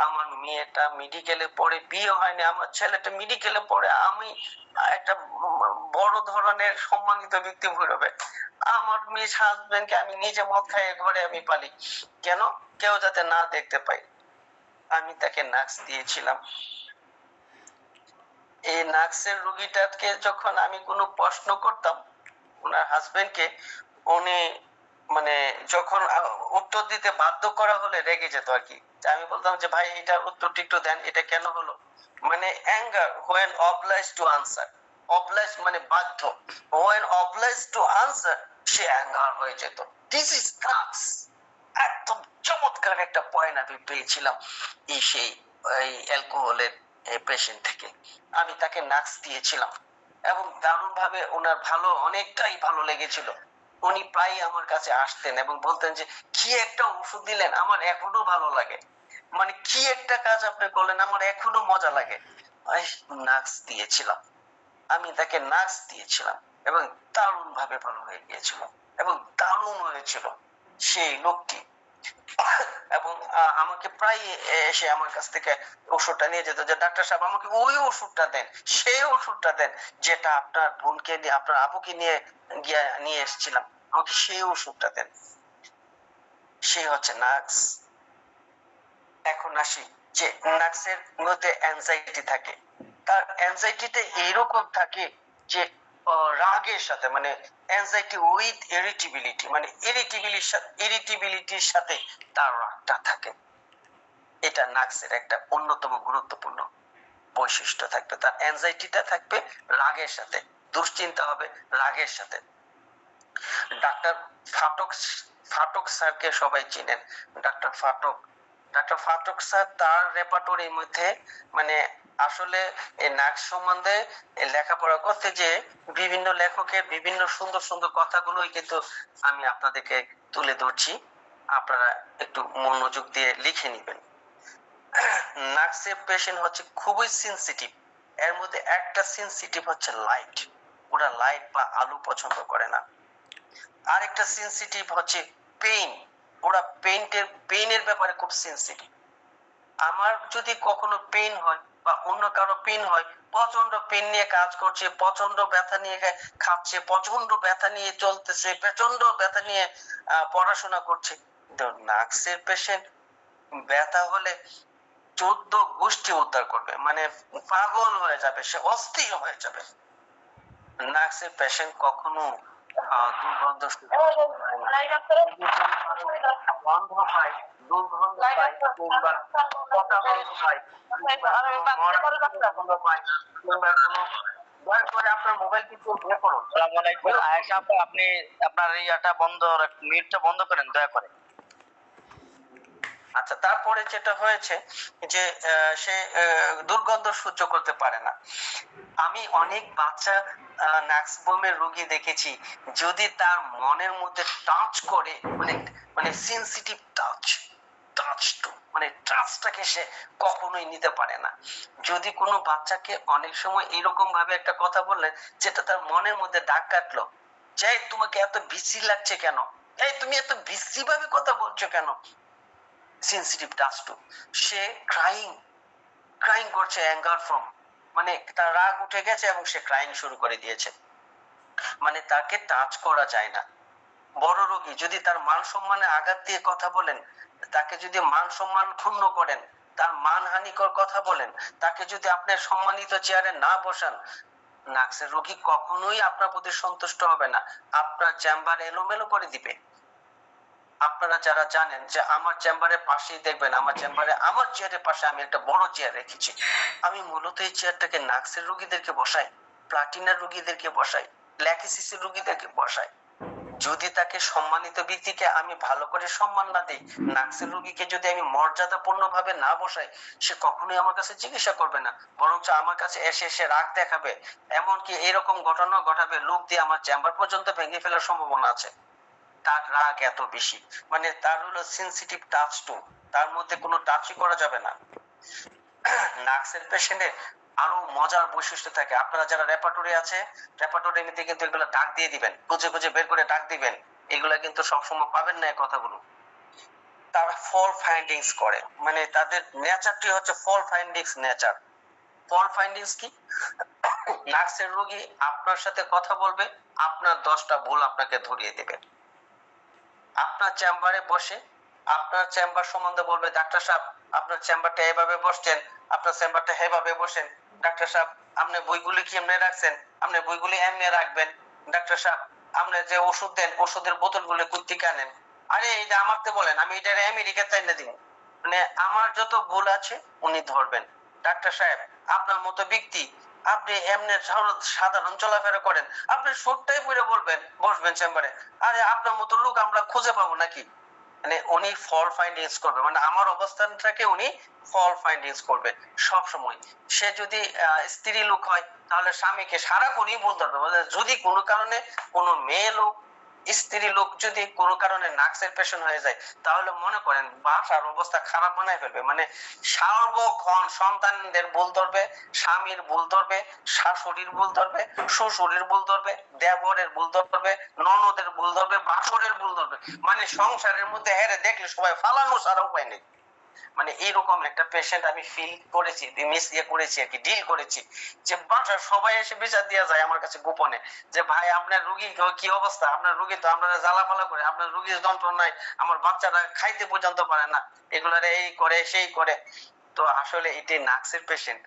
আমার মেয়েটা মেডিকেলে পড়ে, বিয়ে হয়নি, আমার ছেলেটা মেডিকেলে পড়ে, আমি একটা বড় ধরনের সম্মানিত ব্যক্তি হয়ে, আমার মিস হাজবেন্ডকে আমি নিজে মদ খাইয়ে ঘরে আমি পালি, কেন? কেউ যাতে না দেখতে পায়। আমি তাকে নাক্স দিয়েছিলাম। এই নাক্সের রোগীটাকে যখন আমি কোনো প্রশ্ন করতাম ওনার হাজবেন্ডকে, উনি মানে যখন উত্তর দিতে বাধ্য করা হলে রেগে যেত আর কি। আমি বলতাম যে ভাই এটার উত্তরটা একটু দেন, এটা কেন হলো? মানে anger when obliged to answer, obliged মানে বাধ্য, when obliged to answer say anger হয়ে যেত। This is নাক্স। একদম চমৎকার একটা পয়েন্ট আমি পেয়েছিলাম এই সেই অ্যালকোহলের পেশেন্ট থেকে। আমি তাকে নাক্স দিয়েছিলাম এবং দারুণ ভাবে ওনার ভালো, অনেকটাই ভালো লেগেছিল। উনি প্রায় আমার কাছে আসতেন এবং বলতেন যে কি একটা ওষুধ দিলেন, আমার এখনো ভালো লাগে, মানে কি একটা কাজ আপনি করলেন, আমার এখনো মজা লাগে। নাক্স দিয়েছিলাম, আমি তাকে নাক্স দিয়েছিলাম এবং দারুণ ভাবে ভালো হয়ে গিয়েছিল এবং দারুণ হয়েছিল সেই লোকটি। এবং আমাকে প্রায় এসে আমার কাছ থেকে ওষুধটা নিয়ে যেত যে ডাক্তার সাহেব আমাকে ওই ওষুধটা দেন, সেই ওষুধটা দেন যেটা আপনার বোনকে নিয়ে, আপনার আপুকে নিয়ে গিয়ে নিয়ে এসেছিলাম, আমাকে সেই ওষুধটা দেন। সে হচ্ছে নাক্স। এখন আসি যে নাক্সের মধ্যে অ্যাংজাইটি থাকে। তার অ্যাংজাইটিটা এইরকম থাকে যে রাগের সাথে, মানে অ্যাংজাইটি উইথ ইরিটেবিলিটি, মানে ইরিটেবিলিটির সাথে তার রাগটা থাকে। এটা নাক্সের একটা অন্যতম গুরুত্বপূর্ণ বৈশিষ্ট্য থাকবে। তার অ্যাংজাইটিটা থাকবে রাগের সাথে, দুশ্চিন্তা হবে রাগের সাথে। ডাক্তার ফাটক, ফাটক স্যারকে সবাই চিনেন। ডাক্তার ফাটক, ডাক্তার ফাটক স্যার তার রেপার্টরির মধ্যে মানে আসলে এই নাক সম্বন্ধে লেখাপড়া করতে যে বিভিন্ন লেখকের বিভিন্ন সুন্দর সুন্দর কথাগুলোই কিন্তু আমি আপনাদেরকে তুলে ধরছি, আপনারা একটু মনোযোগ দিয়ে লিখে নেবেন। নাকসের পেশেন্ট হচ্ছে খুবই সেনসিটিভ। এর মধ্যে একটা সেনসিটিভ হচ্ছে লাইট, ওরা লাইট বা আলো পছন্দ করে না। আরেকটা সেনসিটিভ হচ্ছে পেইন, ওরা পেইনের ব্যাপারে খুব সেনসিটিভ। আমার যদি কখনো পেইন হয় বা অন্য কারো পেইন হয়, প্রচন্ড পেইন নিয়ে কাজ করছে, প্রচন্ড ব্যথা নিয়ে খাচ্ছে, প্রচন্ড ব্যথা নিয়ে চলতেছে, প্রচন্ড ব্যথা নিয়ে পড়াশোনা করছে। নার্সের পেশেন্ট ব্যথা হলে 14 গোষ্ঠী উদ্ধার করবে, মানে পাগল হয়ে যাবে, সে অস্থির হয়ে যাবে। নার্সের পেশেন্ট কখনো দুর্গন্ধ গন্ধ পায়, দুর্গন্ধ পায়, কিংবা কথা গন্ধ পায়, গন্ধ পায়, কিংবা কোনো, দয়া করে আপনার মোবাইল কিন্তু বের করুন। আসসালামু আলাইকুম আয়েশা আপু, আপনি আপনার ইয়াটা বন্ধ মিউটটা বন্ধ করেন দয়া করে। আচ্ছা, তারপরে যেটা হয়েছে যে সে দুর্গন্ধ সহ্য করতে পারে না। আমি অনেক বাচ্চা নাক্সবমের রোগী দেখেছি, যদি তার মনের মধ্যে টাচ করে, মানে মানে সেনসিটিভ মানে ট্রাস্টটাকে সে কখনোই নিতে পারে না। যদি কোনো বাচ্চাকে অনেক সময় এরকম ভাবে একটা কথা বললেন যেটা তার মনের মধ্যে দাগ কাটলো, যে তোমাকে এত বিশ্রী লাগছে কেন, এই তুমি এত বিশ্রী ভাবে কথা বলছো কেন, সেনসিটিভ টাচ টু, সে ক্রাইং করছে, অ্যাঙ্গার ফ্রম, মানে তার রাগ উঠে গেছে এবং সে ক্রাইং শুরু করে দিয়েছে, মানে তাকে টাচ করা যায় না। বড় রোগী যদি তার মান সম্মানে আঘাত দিয়ে কথা বলেন, তাকে যদি মান সম্মান ক্ষুণ্ণ করেন, তার মানহানিকর কথা বলেন, তাকে যদি আপনার সম্মানিত চেয়ারে না বসান, নাক্সের রোগী কখনোই আপনার প্রতি সন্তুষ্ট হবে না, আপনার চেম্বার এলোমেলো করে দিবে। আপনারা যারা জানেন যে আমার চেম্বারের পাশেই দেখবেন, আমার চেম্বারে আমার চেয়ারের পাশে আমি একটা বড় চেয়ার রেখেছি, আমি মূলত এই চেয়ারটাকে নাক্সের রোগীদেরকে বসাই, প্লাটিনার রোগীদেরকে বসাই, ল্যাকিসিসের রোগীদেরকে বসাই। যদি তাকে সম্মানিত ব্যক্তিকে আমি ভালো করে সম্মান না দিই, নাক্সের রোগীকে যদি আমি মর্যাদাপূর্ণ ভাবে না বসাই, সে কখনোই আমার কাছে চিকিৎসা করবে না, বরঞ্চ আমার কাছে এসে সে রাগ দেখাবে, এমনকি এরকম ঘটনা ঘটাবে, লোক দিয়ে আমার চেম্বার পর্যন্ত ভেঙে ফেলার সম্ভাবনা আছে। তার রাগ এত বেশি, মানে তার হলো সেনসিটিভ টাচ টু, তার মধ্যে কোনো টাচই করা যাবে না। নাক্সের পেশেন্টের আরো মজার বৈশিষ্ট্য থাকে, আপনারা যারা রেপার্টরি আছে, রেপার্টরির মধ্যে কিন্তু এগুলো ডাক দিয়ে দিবেন, খুঁজে খুঁজে বের করে ডাক দিবেন, এগুলা কিন্তু সবসময় পাবেন না এই কথাগুলো। তারা ফল ফাইন্ডিংস করে, মানে তাদের নেচারটি হচ্ছে ফল ফাইন্ডিংস নেচার। ফল ফাইন্ডিংস কি? নার্সের রোগী আপনার সাথে কথা বলবে, আপনার 10টা ভুল আপনাকে ধরিয়ে দেবে। আপনার চেম্বারে বসে আপনার চেম্বার সম্বন্ধে বলবে, ডাক্তার সাহেব আপনার চেম্বারটা এভাবে বসছেন, আপনার চেম্বারটা এভাবে বসেন, ডাক্তার সাহেব আপনি বইগুলি কি এমনি রাখছেন, আপনি বইগুলি এমনি রাখবেন, ডাক্তার সাহেব আপনি যে ওষুধ দেন ওষুধের বোতলগুলো কুত্তি কানেন, আরে এটা আমাকে বলেন, আমি এটা আমেরিকা তাই না দিব, মানে আমার যত ভুল আছে উনি ধরবেন। ডাক্তার সাহেব আপনার মতো ব্যক্তি, আপনি এমনি সাধারণ চলাফেরা করেন, আপনি সবটাই পড়ে বলবেন, বসবেন চেম্বারে, আরে আপনার মতো লোক আমরা খুঁজে পাবো নাকি, মানে উনি ফল ফাইন্ডিংস করবে, মানে আমার অবস্থানটাকে উনি ফল ফাইন্ডিংস করবে সব সময়। সে যদি স্ত্রী লোক হয় তাহলে স্বামীকে সারাক্ষণই বলতে হবে, যদি কোনো কারণে কোনো মেয়ে লোক স্ত্রী লোক যদি কোনো কারণে নার্সের পেশেন্ট হয়ে যায়, তাহলে মনে করেন বাসার অবস্থা খারাপ বানায় ফেলবে, মানে সার্বক্ষণ সন্তানদের ভুল ধরবে, স্বামীর ভুল ধরবে, শাশুড়ির ভুল ধরবে, শ্বশুরের ভুল ধরবে, দেবরের ভুল ধরবে, ননদের ভুল ধরবে, বাসরের ভুল ধরবে, মানে সংসারের মধ্যে হেরে দেখলে সবাই ফালানো ছাড়া উপায় নেই। মানে এইরকম একটা পেশেন্ট আমি ফিল করেছি, মিস করেছি আর কি, ডিল করেছি, যে বাসার সবাই এসে বিচার দেওয়া যায় আমার কাছে গোপনে, যে ভাই আপনার রুগী কি অবস্থা, আপনার রুগী তো আপনারা জ্বালাপালা করে, আপনার রুগীর যন্ত্রণায় আমার বাচ্চারা খাইতে পর্যন্ত পারে না, এগুলারে এই করে সেই করে। তো আসলে এটি নার্সের পেশেন্ট,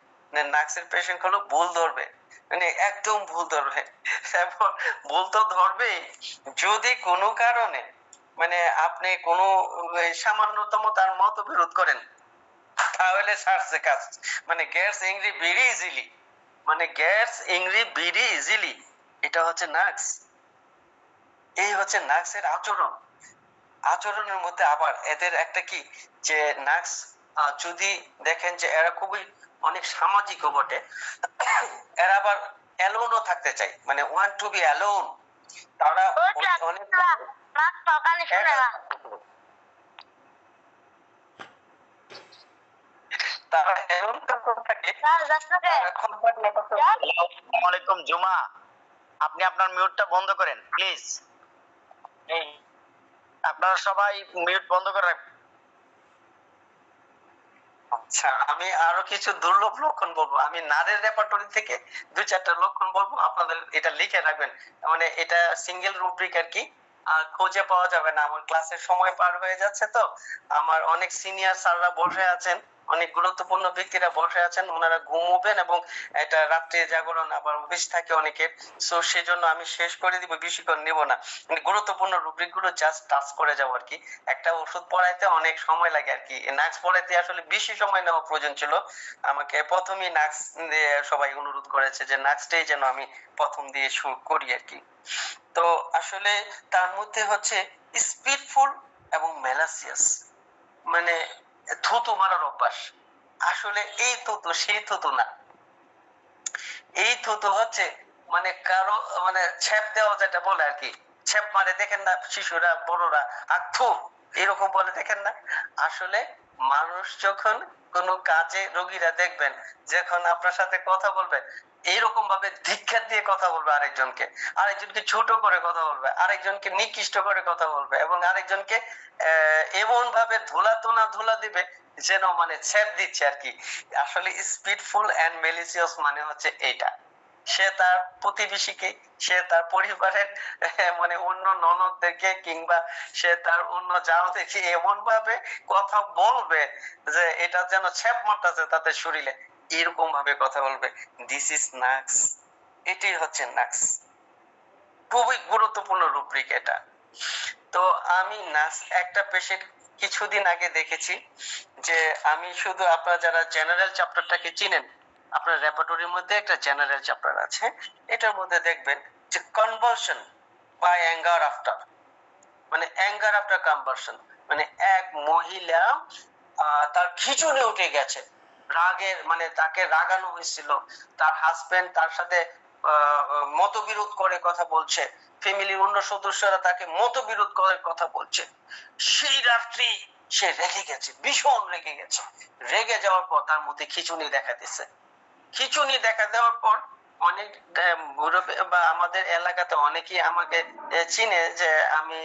নার্সের পেশেন্ট হলো ভুল ধরবে, মানে একদম ভুল ধরবে, এবং ভুল তো ধরবে যদি কোনো কারণে মানে আপনি কোনো সামান্যতম তার মত বিরোধ করেন, তাহলে সারছে কাজ, মানে গেটস এংরি ভেরি ইজিলি, মানে গেটস এংরি ভেরি ইজিলি, এটা হচ্ছে নার্স। এই হচ্ছে নার্সের আচরণ। আচরণের মধ্যে আবার এদের একটা কি, যে নার্স যদি দেখেন যে এরা খুবই অনেক সামাজিকও বটে, এরা আবার অ্যালোনও থাকতে চায়, মানে ওয়ান্ট টু বি অ্যালোন, তারা অনেক তারা এমন থাকে। আসসালামু আলাইকুম জুমা, আপনি আপনার মিউটটা বন্ধ করেন প্লিজ, আপনারা সবাই মিউট বন্ধ করে রাখবেন। আচ্ছা, আমি আরো কিছু দুর্লভ লক্ষণ বলবো, আমি নারীর রেপার্টরি থেকে 2-4টা লক্ষণ বলবো, আপনাদের এটা লিখে রাখবেন, মানে এটা সিঙ্গেল রুব্রিক আর কি, আর খুঁজে পাওয়া যাবে না, আমার ক্লাসের সময় পার হয়ে যাচ্ছে, তো আমার অনেক সিনিয়র স্যাররা বসে আছেন, অনেক গুরুত্বপূর্ণ ব্যক্তিরা বসে আছেন, ওনারা ঘুমোবেন এবং এটা রাত্রে জাগরণ আবার অফিস থাকে অনেকের। সো সেজন্য আমি শেষ করে দিব, বেশিক্ষণ নেব না, মানে গুরুত্বপূর্ণ রুব্রিক গুলো জাস্ট টাচ করে যাবো আর কি। একটা ওষুধ পড়াইতে অনেক সময় লাগে আর কি, নাক্স পড়াইতে আসলে বেশি সময় নেওয়া প্রয়োজন ছিল। আমাকে প্রথমেই নাক্স দিয়ে সবাই অনুরোধ করেছে যে নাক্সটাই যেন আমি প্রথম দিয়ে শুরু করি আর কি। তো আসলে তার মধ্যে হচ্ছে স্পিডফুল এবং মেলাসিয়াস, মানে থুতু মারার অভ্যাস। আসলে এই থুতু সেই থুতু না, এই থুতু হচ্ছে মানে কারো মানে ছ্যাপ দেওয়া যেটা বলে আর কি, ছ্যাপ মারে দেখেন না শিশুরা বড়রা, আথু এরকম বলে দেখেন না। আসলে মানুষ যখন কোনো কাজে, রোগীরা দেখবেন যখন আপনার সাথে কথা বলবে এইরকম ভাবে ধিক্কার দিয়ে কথা বলবে, আরেকজনকে ছোট করে কথা বলবে, আরেকজনকে নিকৃষ্ট করে কথা বলবে, এবং আরেকজনকে এমন ভাবে ধুলা দিবে যেন মানে ছ্যাপ দিচ্ছে আর কি। আসলে স্পিডফুল এন্ড মেলিসিয়াস মানে হচ্ছে এইটা। সে তার প্রতিবেশীকে, সে তার পরিবারের মানে অন্য ননদদেরকে কিংবা সে তার অন্য জামাইদেরকে এমন ভাবে কথা বলবে যে এটা যেন ছ্যাপ মারতেছে তাদের শরীরে, এরকম ভাবে কথা বলবে। দিস ইজ নাক্স, এটাই হচ্ছে নাক্স। খুবই গুরুত্বপূর্ণ রূপরিক এটা। তো আমি নাক্স একটা পেশেন্ট কিছুদিন আগে দেখেছি, যে আমি শুধু, আপনারা যারা জেনারেল চ্যাপ্টারটাকে চিনেন, আপনার রেপার্টরির মধ্যে একটা জেনারেল চ্যাপ্টার আছে, এটার মধ্যে দেখবেন যে কনভালশন বাই অ্যাঙ্গার আফটার, মানে অ্যাঙ্গার আফটার কনভালশন, মানে এক মহিলা তার খিঁচুনি উঠে গেছে, রাগের মানে তাকে রাগানো হয়েছিল, তার হাজবেন্ড তার সাথে মতবিরোধ করে কথা বলছে, ফ্যামিলির অন্য সদস্যরা তাকে মতবিরোধ করে কথা বলছে, সেই রাত্রি সে রেগে গেছে, ভীষণ রেগে গেছে। রেগে যাওয়ার পর তার মধ্যে খিঁচুনি দেখা দিচ্ছে। খিঁচুনি দেখা দেওয়ার পর অনেক মুরব্বি বা আমাদের এলাকাতে অনেকেই আমাকে চিনে যে আমি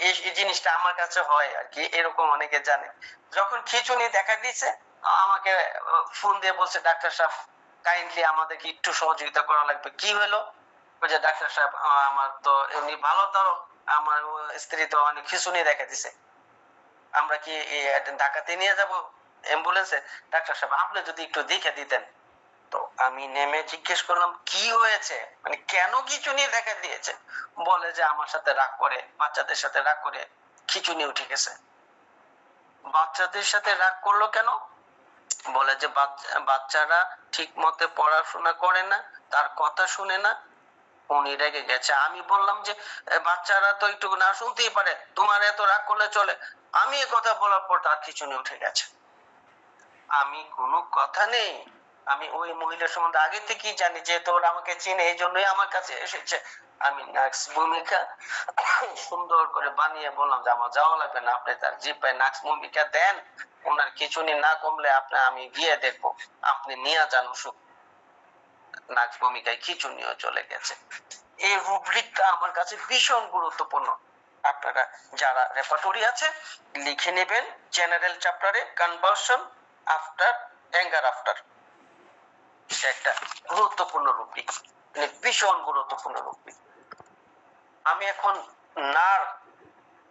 এই জিনিসটা আমার কাছে হয় আর কি, এরকম অনেকে জানে। যখন খিঁচুনি দেখা দিয়েছে আমাকে ফোন দিয়ে বলছে, ডাক্তার সাহেব কাইন্ডলি আমাদেরকে একটু সহযোগিতা করা লাগবে। কি হলো? ওই যে ডাক্তার সাহেব আমার তো এমনি ভালো, তো আমার স্ত্রী তো অনেক খিঁচুনি দেখা দিছে, আমরা কি ঢাকাতে নিয়ে যাব অ্যাম্বুলেন্সে? ডাক্তার সাহেব আপনি যদি একটু দেখে দিতেন। তো আমি নেমে জিজ্ঞেস করলাম কি হয়েছে, মানে কেন খিঁচুনি দেখা দিয়েছে? বলে যে আমার সাথে রাগ করে, বাচ্চাদের সাথে রাগ করে খিঁচুনি উঠে গেছে। বাচ্চাদের সাথে রাগ করলো কেন? বলে যে বাচ্চারা ঠিক মতো পড়াশোনা করে না, তার কথা শুনে না, উনি রেগে গেছে। আমি বললাম যে বাচ্চারা তো একটু না শুনতেই পারে, তোমার এত রাগ করলে চলে? আমি এ কথা বলার পর তার খিঁচুনি উঠে গেছে। আমি কোনো কথা নেই, আমি ওই মহিলার সম্বন্ধে আগে থেকেই জানি, যেহেতু ওরা আমাকে চিনে এই জন্যই আমার কাছে এসেছে। আমি নাক্স ভূমিকা সুন্দর করে বানিয়ে বললাম যে আমার যাওয়া লাগবে না, আপনি তার জিপায় নাক্স ভূমিকা দেন, ওনার খিঁচুনি না কমলে আমি গিয়ে দেখবো, আপনি নিয়ে যান ওষুধ। নাক্স ভূমিকায় খিঁচুনিও চলে গেছে। এই রুব্রিকটা আমার কাছে ভীষণ গুরুত্বপূর্ণ। আপনারা যারা রেপার্টরি আছে লিখে নেবেন, জেনারেল চ্যাপ্টারে কনভালশন আফটার অ্যাঙ্গার আফটার, এটা একটা গুরুত্বপূর্ণ রুব্রিক, মানে ভীষণ গুরুত্বপূর্ণ রুব্রিক। আমি এখন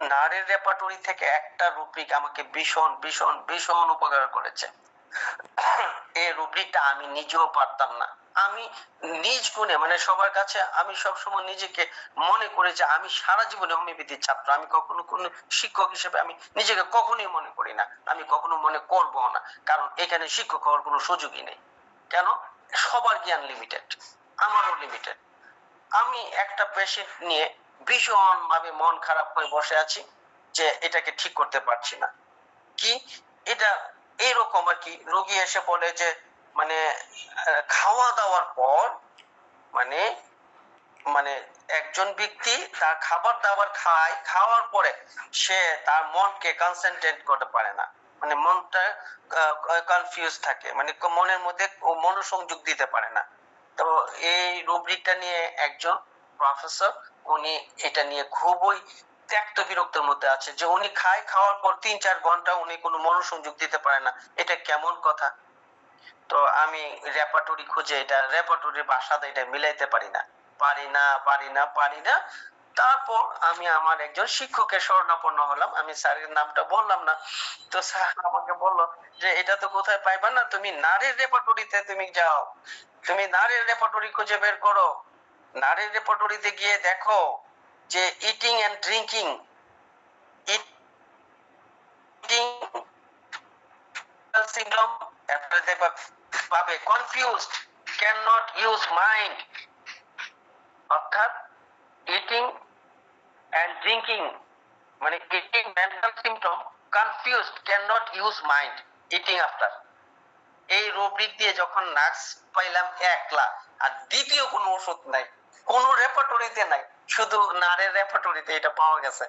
নারের রেপার্টরি থেকে একটা রুব্রিক আমাকে ভীষণ ভীষণ ভীষণ উপকার করেছে। এই রুব্রিকটা আমি নিজেও পারতাম না। আমি নিজ গুণে মানে সবার কাছে আমি সবসময় নিজেকে মনে করি যে আমি সারা জীবনে হোমিওপ্যাথির ছাত্র, আমি কখনো কোনো শিক্ষক হিসেবে আমি নিজেকে কখনোই মনে করি না, আমি কখনো মনে করবো না, কারণ এখানে শিক্ষক হওয়ার কোনো সুযোগই নেই। কেন? সবার জ্ঞান লিমিটেড, আমারও লিমিটেড। আমি একটা পেশেন্ট নিয়ে ভীষণ ভাবে মন খারাপ হয়ে বসে আছি যে এটাকে ঠিক করতে পারছি না। কি এটা এরকম আর কি, রোগী এসে বলে যে মানে খাওয়া দাওয়ার পর মানে মানে একজন ব্যক্তি তার খাবার দাবার খায়, খাওয়ার পরে সে তার মনকে কনসেন্ট্রেট করতে পারে না, মানে মনটা কনফিউজ থাকে, মানে মনের মধ্যে মনোসংযোগ দিতে পারে না। তো এই রুব্রিকটা নিয়ে একজন প্রফেসর, উনি এটা নিয়ে খুবই ত্যক্ত বিরক্তের মধ্যে আছে, যে উনি খাওয়ার পর 3-4 ঘন্টা উনি কোনো মনোসংযোগ দিতে পারে না, এটা কেমন কথা? তো আমি রেপার্টরি খুঁজে এটা রেপার্টরির ভাষাতে এটা মিলাইতে পারি না। তারপর আমি আমার একজন শিক্ষকের শরণাপন্ন হলাম, আমি স্যারের নামটা বললাম না। তো স্যার আমাকে বলল যে এটা তো কোথায় পাইবা না, তুমি নারীর রেপার্টরিতে তুমি যাও, তুমি নারীর রেপার্টরি খুঁজে বের করো, নারীর রেপার্টরিতে গিয়ে দেখো যে eating and drinking, eating syndrome, পাবে confused, can not use mind, অর্থাৎ ইটিং and drinking মানে eating mental symptom, confused, cannot use mind, eating after, এই রুব্রিক দিয়ে যখন নার্স পাইলাম একলা, আর দ্বিতীয় কোনো ওষুধ নাই, কোনো রেপার্টরিতে নাই, শুধু নারের রেপার্টরিতে এটা পাওয়া গেছে।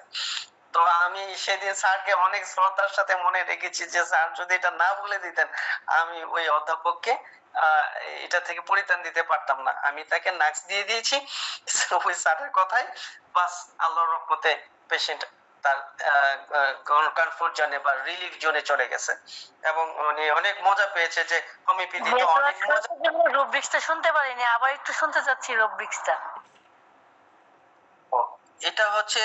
তো আমি সেদিন স্যারকে অনেক শ্রদ্ধার সাথে মনে রেখেছি যে স্যার যদি এটা না বলে দিতেন আমি ওই অধ্যাপককে এটা থেকে পরিত্রাণ দিতে পারতাম না। আমি তাকে নার্স দিয়ে দিয়েছি ওই স্যারের কথাই, বাস আল্লাহর রহমতে পেশেন্ট তার কমফোর্ট জোনে বা রিলিফ জোনে চলে গেছে, এবং উনি অনেক মজা পেয়েছে যে হোমিওপ্যাথিতে অনেক মজা। রুব্রিক্সটা শুনতে পারিনি, আবার একটু শুনতে চাচ্ছি রুব্রিক্সটা। এটা হচ্ছে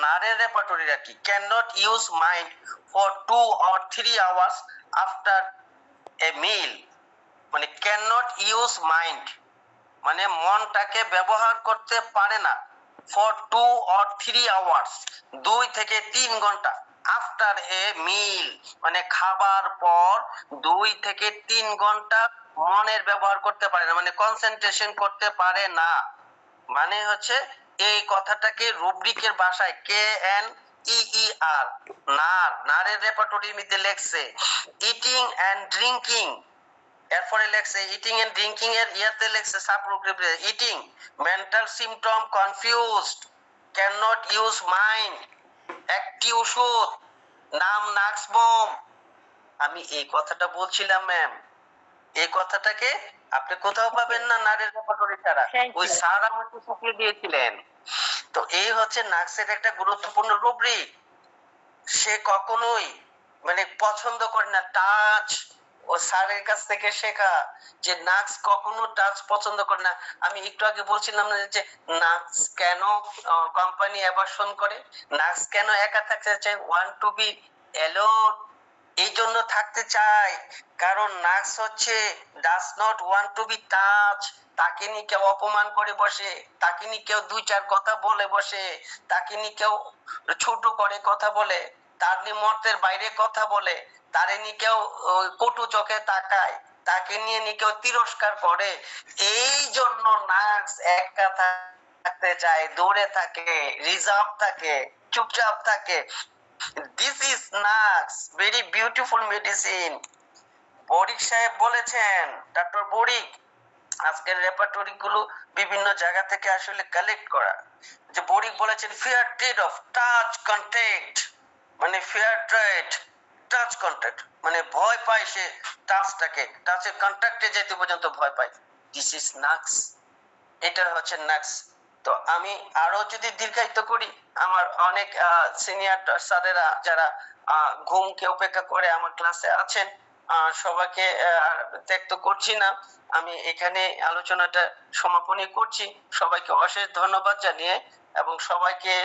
নারের রেপার্টরি আর কি, can not use mind for 2 or 3 hours after a meal, মানে ক্যান নট ইউজ মাইন্ড মানে মনটাকে ব্যবহার করতে পারে না, ফর 2 or 3 hours 2 থেকে 3 ঘন্টা, আফটার এ মিল মানে খাবার পর 2 থেকে 3 ঘন্টা মনের ব্যবহার করতে পারে না, মানে কনসেন্ট্রেশন করতে পারে না। মানে হচ্ছে এই কথাটাকে রুব্রিকের ভাষায় KNEER, নারের রেপার্টরির মধ্যে লেখছে ইটিং এন্ড ড্রিঙ্কিং, এরপরে লেখছে ইটিং এন্ড ড্রিঙ্কিং এর ইয়াতে লেখছে সাবগ্রুপে eating mental symptom, confused, can not use mind, একটি ওষুধ নাম নাক্সবম। আমি এই কথাটা বলছিলাম ম্যাম, এই কথাটাকে আপনি কোথাও পাবেন না নারীর রেপার্টরি ছাড়া, ওই স্যার আমাকে শিখিয়ে দিয়েছিলেন। তো এই হচ্ছে নাক্সের একটা গুরুত্বপূর্ণ রুব্রিক। সে কখনোই মানে পছন্দ করে না টাচ, ও স্যারের কাছ থেকে শেখা যে নাক্স কখনো টাচ পছন্দ করে না। আমি একটু আগে বলছিলাম না যে নাক্স কেন কোম্পানি অ্যাভার্সন করে, নাক্স কেন একা থাকতে চায়, ওয়ান্ট টু বি অ্যালোন, এই জন্য থাকতে চায় কারণ নাক্স হচ্ছে does not want to be touch, তাকে নিয়ে কেউ অপমান করে বসে, তাকে নিয়ে কেউ 2-4 কথা বলে বসে, তাকে নিয়ে কেউ ছোট করে কথা বলে, তার নিয়ে মর্তের বাইরে কথা বলে, তারে নিয়ে কেউ কটু চোখে তাকায়, তাকে নিয়ে কেউ তিরস্কার করে। এই জন্য নাক্স একা থাকতে চায়, দূরে থাকে, রিজার্ভ থাকে, চুপচাপ থাকে। This is Nux, very beautiful medicine. Boericke সাহেব বলেছেন, ডক্টর বড়িক, আজকের রেপার্টরি গুলো বিভিন্ন জায়গা থেকে আসলে কালেক্ট করা, যে বড়িক বলেছেন fear dread of touch contact, মানে ফিয়ার ড্রেড টাচ কন্ট্যাক্ট মানে ভয় পায় সে টাচটাকে, টাচের কন্ট্যাক্টে যেতে পর্যন্ত ভয় পায়। দিস ইজ নাক্স, এটা হচ্ছে নাক্স। তো আমি আরো যদি দীর্ঘায়িত করি, আমার অনেক সিনিয়র স্যারেরা যারা ঘুমকে উপেক্ষা করে আমার ক্লাসে আছেন, সবাইকে ত্যাক্ত করছি না, আমি এখানে আলোচনাটা সমাপনী করছি। সবাইকে অশেষ ধন্যবাদ জানিয়ে এবং সবাইকে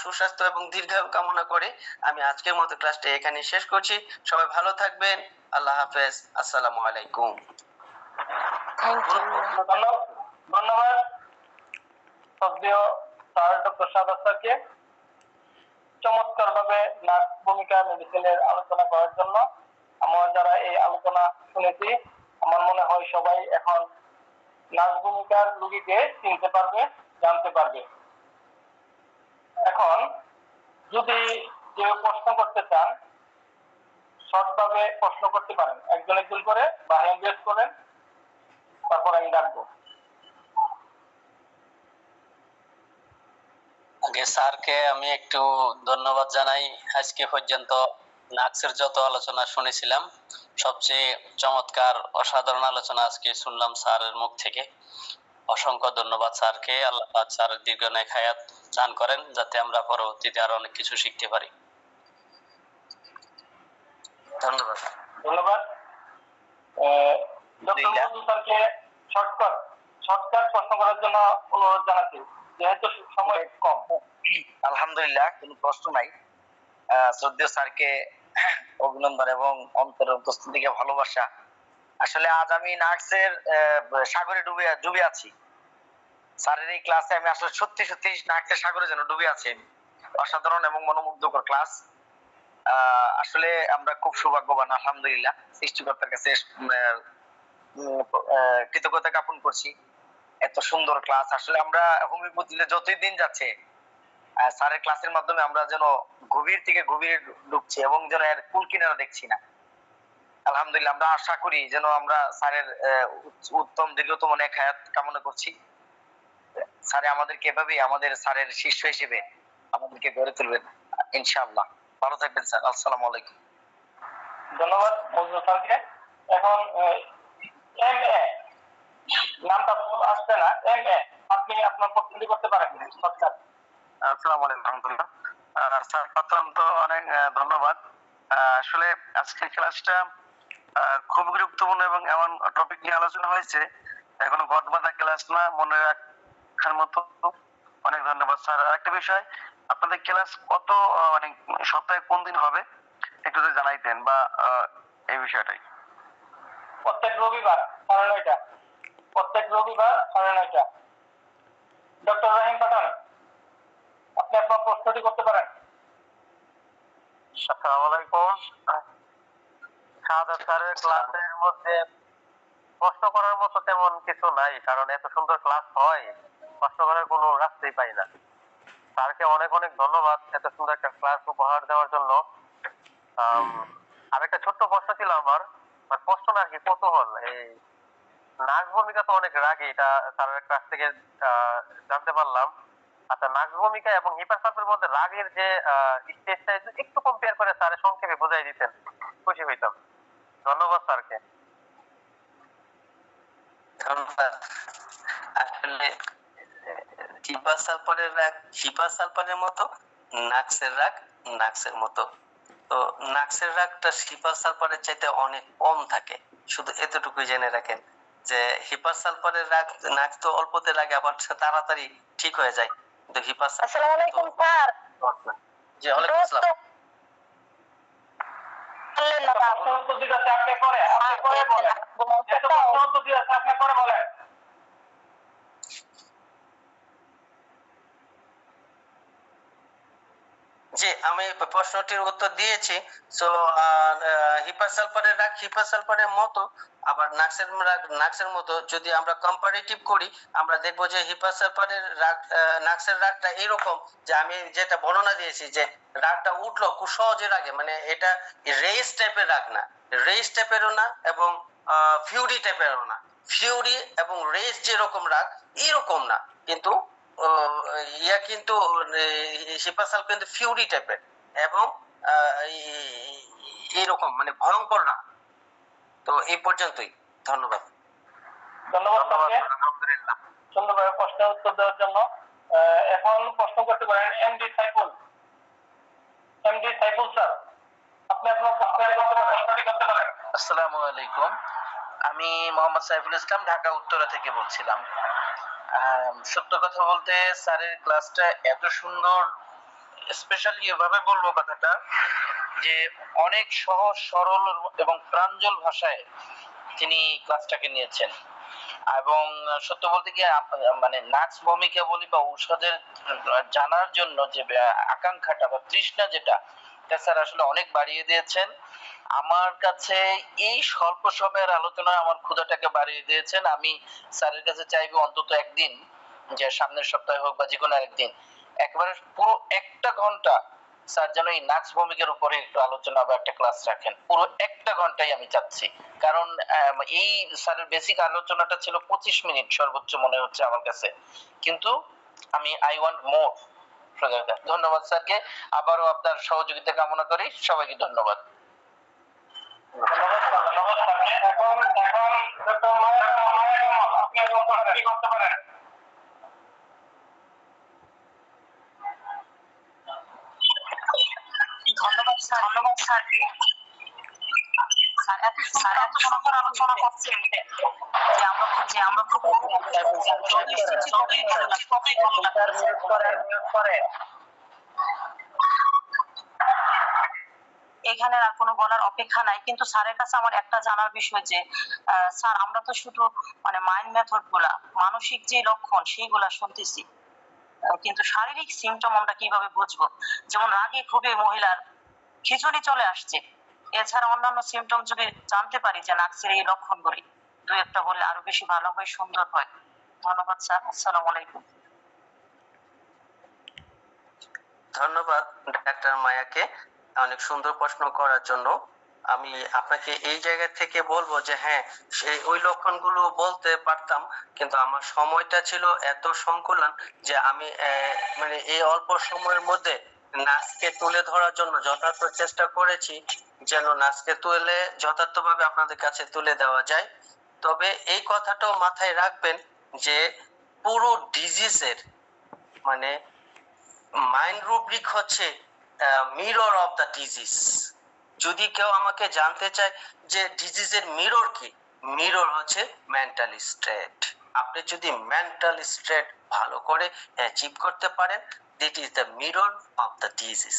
সুস্বাস্থ্য এবং দীর্ঘায়ু কামনা করে আমি আজকের মতো ক্লাসটা এখানে শেষ করছি। সবাই ভালো থাকবেন, আল্লাহ হাফেজ, আসসালামু আলাইকুম। ধন্যবাদ শ্রদ্ধেয় স্যার ডক্টর সাদাত স্যারকে চমৎকার ভাবে নার্স ভূমিকা মেডিসিনের আলোচনা করার জন্য। আমরা যারা এই আলোচনা শুনেছি, আমার মনে হয় সবাই এখন নার্স ভূমিকার রোগীকে চিনতে পারবে, জানতে পারবে। এখন যদি কেউ প্রশ্ন করতে চান, শর্ট ভাবে প্রশ্ন করতে পারেন, একজন একজন করে বা হ্যান্ড রেজ করেন, তারপর আমি ডাকবো। আগে স্যারকে আমি একটু ধন্যবাদ জানাই। আজকে পর্যন্ত নাক্সের যত আলোচনা শুনেছিলাম সবচেয়ে চমৎকার অসাধারণ আলোচনা আজকে শুনলাম স্যারের মুখ থেকে। অসংখ্য ধন্যবাদ স্যারকে। আল্লাহ পাক স্যারের দীর্ঘায়ু হায়াত দান করেন যাতে আমরা পরবর্তীতে আরো অনেক কিছু শিখতে পারি। ধন্যবাদ। ধন্যবাদ ডক্টর মধু স্যারকে শর্টকাট প্রশ্ন করার জন্য অনুরোধ জানাচ্ছি। যেহেতু সময় কম। আলহামদুলিল্লাহ, কোনো প্রশ্ন নাই। শ্রদ্ধেয় স্যারকে অভিনন্দন এবং অন্তরের অন্তঃস্থল থেকে ভালোবাসা। আসলে আজ আমি নার্সের সাগরে ডুবে আছি। স্যারের এই ক্লাসে আমি আসলে সত্যি সত্যি নার্সের সাগরে যেন ডুবে আছি। অসাধারণ এবং মনোমুগ্ধকর ক্লাস। আসলে আমরা খুব সৌভাগ্যবান, আলহামদুলিল্লাহ। সৃষ্টিকর্তার কাছে কৃতজ্ঞতা জ্ঞাপন করছি। এত সুন্দর ক্লাস। আসলে আমরা হোমিওপ্যাথিতে যতই দিন যাচ্ছে স্যারের ক্লাসের মাধ্যমে আমরা যেন গভীর থেকে গভীরে ঢুকছি এবং যেন এর কুল কিনারা দেখছি না। আলহামদুলিল্লাহ, আমরা আশা করি যেন আমরা স্যারের উত্তম দীর্ঘতম নেক হায়াত কামনা করছি। স্যার আমাদেরকে এভাবেই আমাদের স্যারের শিষ্য হিসেবে আমাদেরকে গড়ে তুলবেন ইনশাআল্লাহ। ভালো থাকবেন স্যার। আসসালামু আলাইকুম। ধন্যবাদ মজনু স্যারকে। এখন এম এ নামটা ভুল আসছে না, এম এ আপনি আপনার প্রশ্নটি করতে পারেন। আসসালামু আলাইকুম রহমতুল্লাহ। স্যার অত্যন্ত অনেক ধন্যবাদ। আসলে আজকের ক্লাসটা খুব গুরুত্বপূর্ণ এবং এমন টপিক নিয়ে আলোচনা হয়েছে, এখনো গদবাধা ক্লাস না, মনে রাখার মতো। অনেক ধন্যবাদ স্যার। আরেকটা বিষয়, আপনাদের ক্লাস কত মানে সপ্তাহে কোন দিন হবে একটু যদি জানাইতেন, বা এই বিষয়টাই। প্রত্যেক রবিবার 9:30। প্রত্যেক রবিবার 9:30। ডক্টর রহিম পাঠান, আপনি আপনার প্রশ্নটি করতে পারেন। আসসালামু আলাইকুম। শাহাদাত স্যারের ক্লাসের মধ্যে কষ্ট করার মতো তেমন কিছু নাই, কারণ এত সুন্দর ক্লাস হয়, কষ্ট করার কোনো রাস্তাই পাই না। স্যারকে অনেক অনেক ধন্যবাদ এত সুন্দর একটা ক্লাস উপহার দেওয়ার জন্য। আর একটা ছোট্ট প্রশ্ন ছিল আমার, মানে প্রশ্ন না কি, কৌতূহল। এই নার্স ভূমিকা তো অনেক রাগী, এটা স্যারের কাছ থেকে জানতে পারলাম। আচ্ছা, নার্স ভূমিকা এবং হিপারসাপের মধ্যে রাগের যে স্টেজটা একটু কম্পেয়ার করে স্যারের সংক্ষেপে বোঝাই দিতেন, খুশি হইতাম। ধন্যবাদ স্যারকে। ধন্যবাদ। আসলে হিপা সালফারের রাগ হিপা সালফারের মতো, নাক্সের রাগ নাক্সের মতো। তো নাক্সের রাগটা হিপা সালফারের চাইতে অনেক কম থাকে। শুধু এতটুকুই জেনে রাখেন যে হিপা সালফারের রাগ, নাক তো অল্পতে লাগে, আবার তাড়াতাড়ি ঠিক হয়ে যায়, কিন্তু হিপা আসসালামু আলাইকুম স্যার। জি ওয়ালাইকুম আসসালাম। বললেন না প্রশ্ন উত্তর দিতে আছে, আপনি পরে বলেন। যেহেতু প্রশ্ন উত্তর দিতে আছে, আপনি পরে বলেন। জি, আমি প্রশ্নটির উত্তর দিয়েছি। সো হিপাসালফারের রাগ হিপাসালফারের মতো, আবার নাক্সের রাগ নাক্সের মতো। যদি আমরা কম্পারেটিভ করি, আমরা দেখবো যে হিপাসালফারের রাগ নাক্সের রাগটা এরকম, যে আমি যেটা বর্ণনা দিয়েছি, যে রাগটা উঠলো খুব সহজে রাগে, মানে এটা রেস টাইপের রাগ না, রেস টাইপেরও না, এবং ফিউরি টাইপেরও না। ফিউরি এবং রেস যেরকম রাগ এরকম না, কিন্তু ইয়া কিন্তু শিপাসাল কিন্তু ফিউরি টাইপের এবং এইরকম মানে ভয়ঙ্কর না। তো এই পর্যন্তই। ধন্যবাদ। ধন্যবাদ স্যারকে আলহামদুলিল্লাহ। সুন্দরভাবে প্রশ্নের উত্তর দেওয়ার জন্য। এখন প্রশ্ন করতে পারেন MD Saiful. MD Saiful sir, আপনি আপনার প্রশ্নটি করতে পারেন। আসসালামু আলাইকুম। আমি মোহাম্মদ সাইফুল ইসলাম, ঢাকা উত্তরা থেকে বলছিলাম। সত্য কথা বলতে স্যারের ক্লাসটা এত সুন্দর, স্পেশালি এভাবে বলবো কথাটা, যে অনেক সহজ সরল এবং প্রাঞ্জল ভাষায় তিনি ক্লাসটাকে নিয়েছেন। এবং সত্য বলতে কি মানে নাচ ভূমিকা বলি বা ঔষধের জানার জন্য যে আকাঙ্ক্ষাটা বা তৃষ্ণা, যেটা স্যার আসলে অনেক বাড়িয়ে দিয়েছেন। আমার কাছে এই স্বল্প সময়ের আলোচনায় আমার ক্ষুধাটাকে বাড়িয়ে দিয়েছেন। আমি স্যারের কাছে চাইবো অন্তত একদিন, যে সামনের সপ্তাহে হোক বা যে কোনো একদিন, একবারে পুরো 1 ঘন্টা স্যার যেন এই নাচ ভূমিকার উপরে একটু আলোচনা বা একটা ক্লাস রাখেন। পুরো 1 ঘন্টাই আমি চাচ্ছি, কারণ এই স্যারের বেসিক আলোচনাটা ছিল 25 মিনিট সর্বোচ্চ মনে হচ্ছে আমার কাছে, কিন্তু আমি আই ওয়ান্ট মোর। ধন্যবাদ স্যারকে, আবারও আপনার সহযোগিতা কামনা করি। সবাইকে ধন্যবাদ। ধন্যবাদ স্যারকে। এখন ডক্টর মায়া কামাল, আপনি আপনার প্রশ্নটি করতে পারেন। ধন্যবাদ স্যার। স্যার এত সুন্দর আলোচনা করছেন যে আমরা খুব কতই ভালো লাগছে। এখানে আর কোনো বলার অপেক্ষা নাই, কিন্তু স্যারের কাছে আমার একটা জানার বিষয় যে স্যার আমরা তো শুধু মানে মাইন্ড মেথড গুলা, মানসিক যে লক্ষণ সেইগুলা শুনতেছি, কিন্তু শারীরিক সিমটম আমরা কিভাবে বুঝবো? যেমন রাগে খুবই মহিলার খিঁচুনি চলে আসছে, এছাড়া অন্যান্য সিমটম যদি জানতে পারি যে নাক্সের এই লক্ষণগুলি, দু একটা বললে আরো বেশি ভালো হয়, সুন্দর হয়। ধন্যবাদ স্যার, আসসালামু আলাইকুম। ধন্যবাদ ডাক্তার মায়াকে অনেক সুন্দর প্রশ্ন করার জন্য। আমি আপনাকে এই জায়গা থেকে বলবো যে হ্যাঁ, সেই ওই লক্ষণগুলো বলতে পারতাম, কিন্তু আমার সময়টা ছিল এত সংকুলান যে আমি মানে এই অল্প সময়ের মধ্যে নাচকে তুলে ধরার জন্য যথার্থ চেষ্টা করেছি, যেন নাচকে তুলে যথার্থভাবে আপনাদের কাছে তুলে দেওয়া যায়। তবে এই কথাটাও মাথায় রাখবেন যে পুরো ডিজিজের মানে মাইন্ড রুব্রিক হচ্ছে মিরর অফ দ্য ডিজিজ। যদি কেউ আমাকে জানতে চায় যে ডিজিজের মিরর কি, মিরর হচ্ছে মেন্টাল স্টেট। আপনি যদি মেন্টাল স্টেট ভালো করে অ্যাচিভ করতে পারেন, that is the mirror of the disease.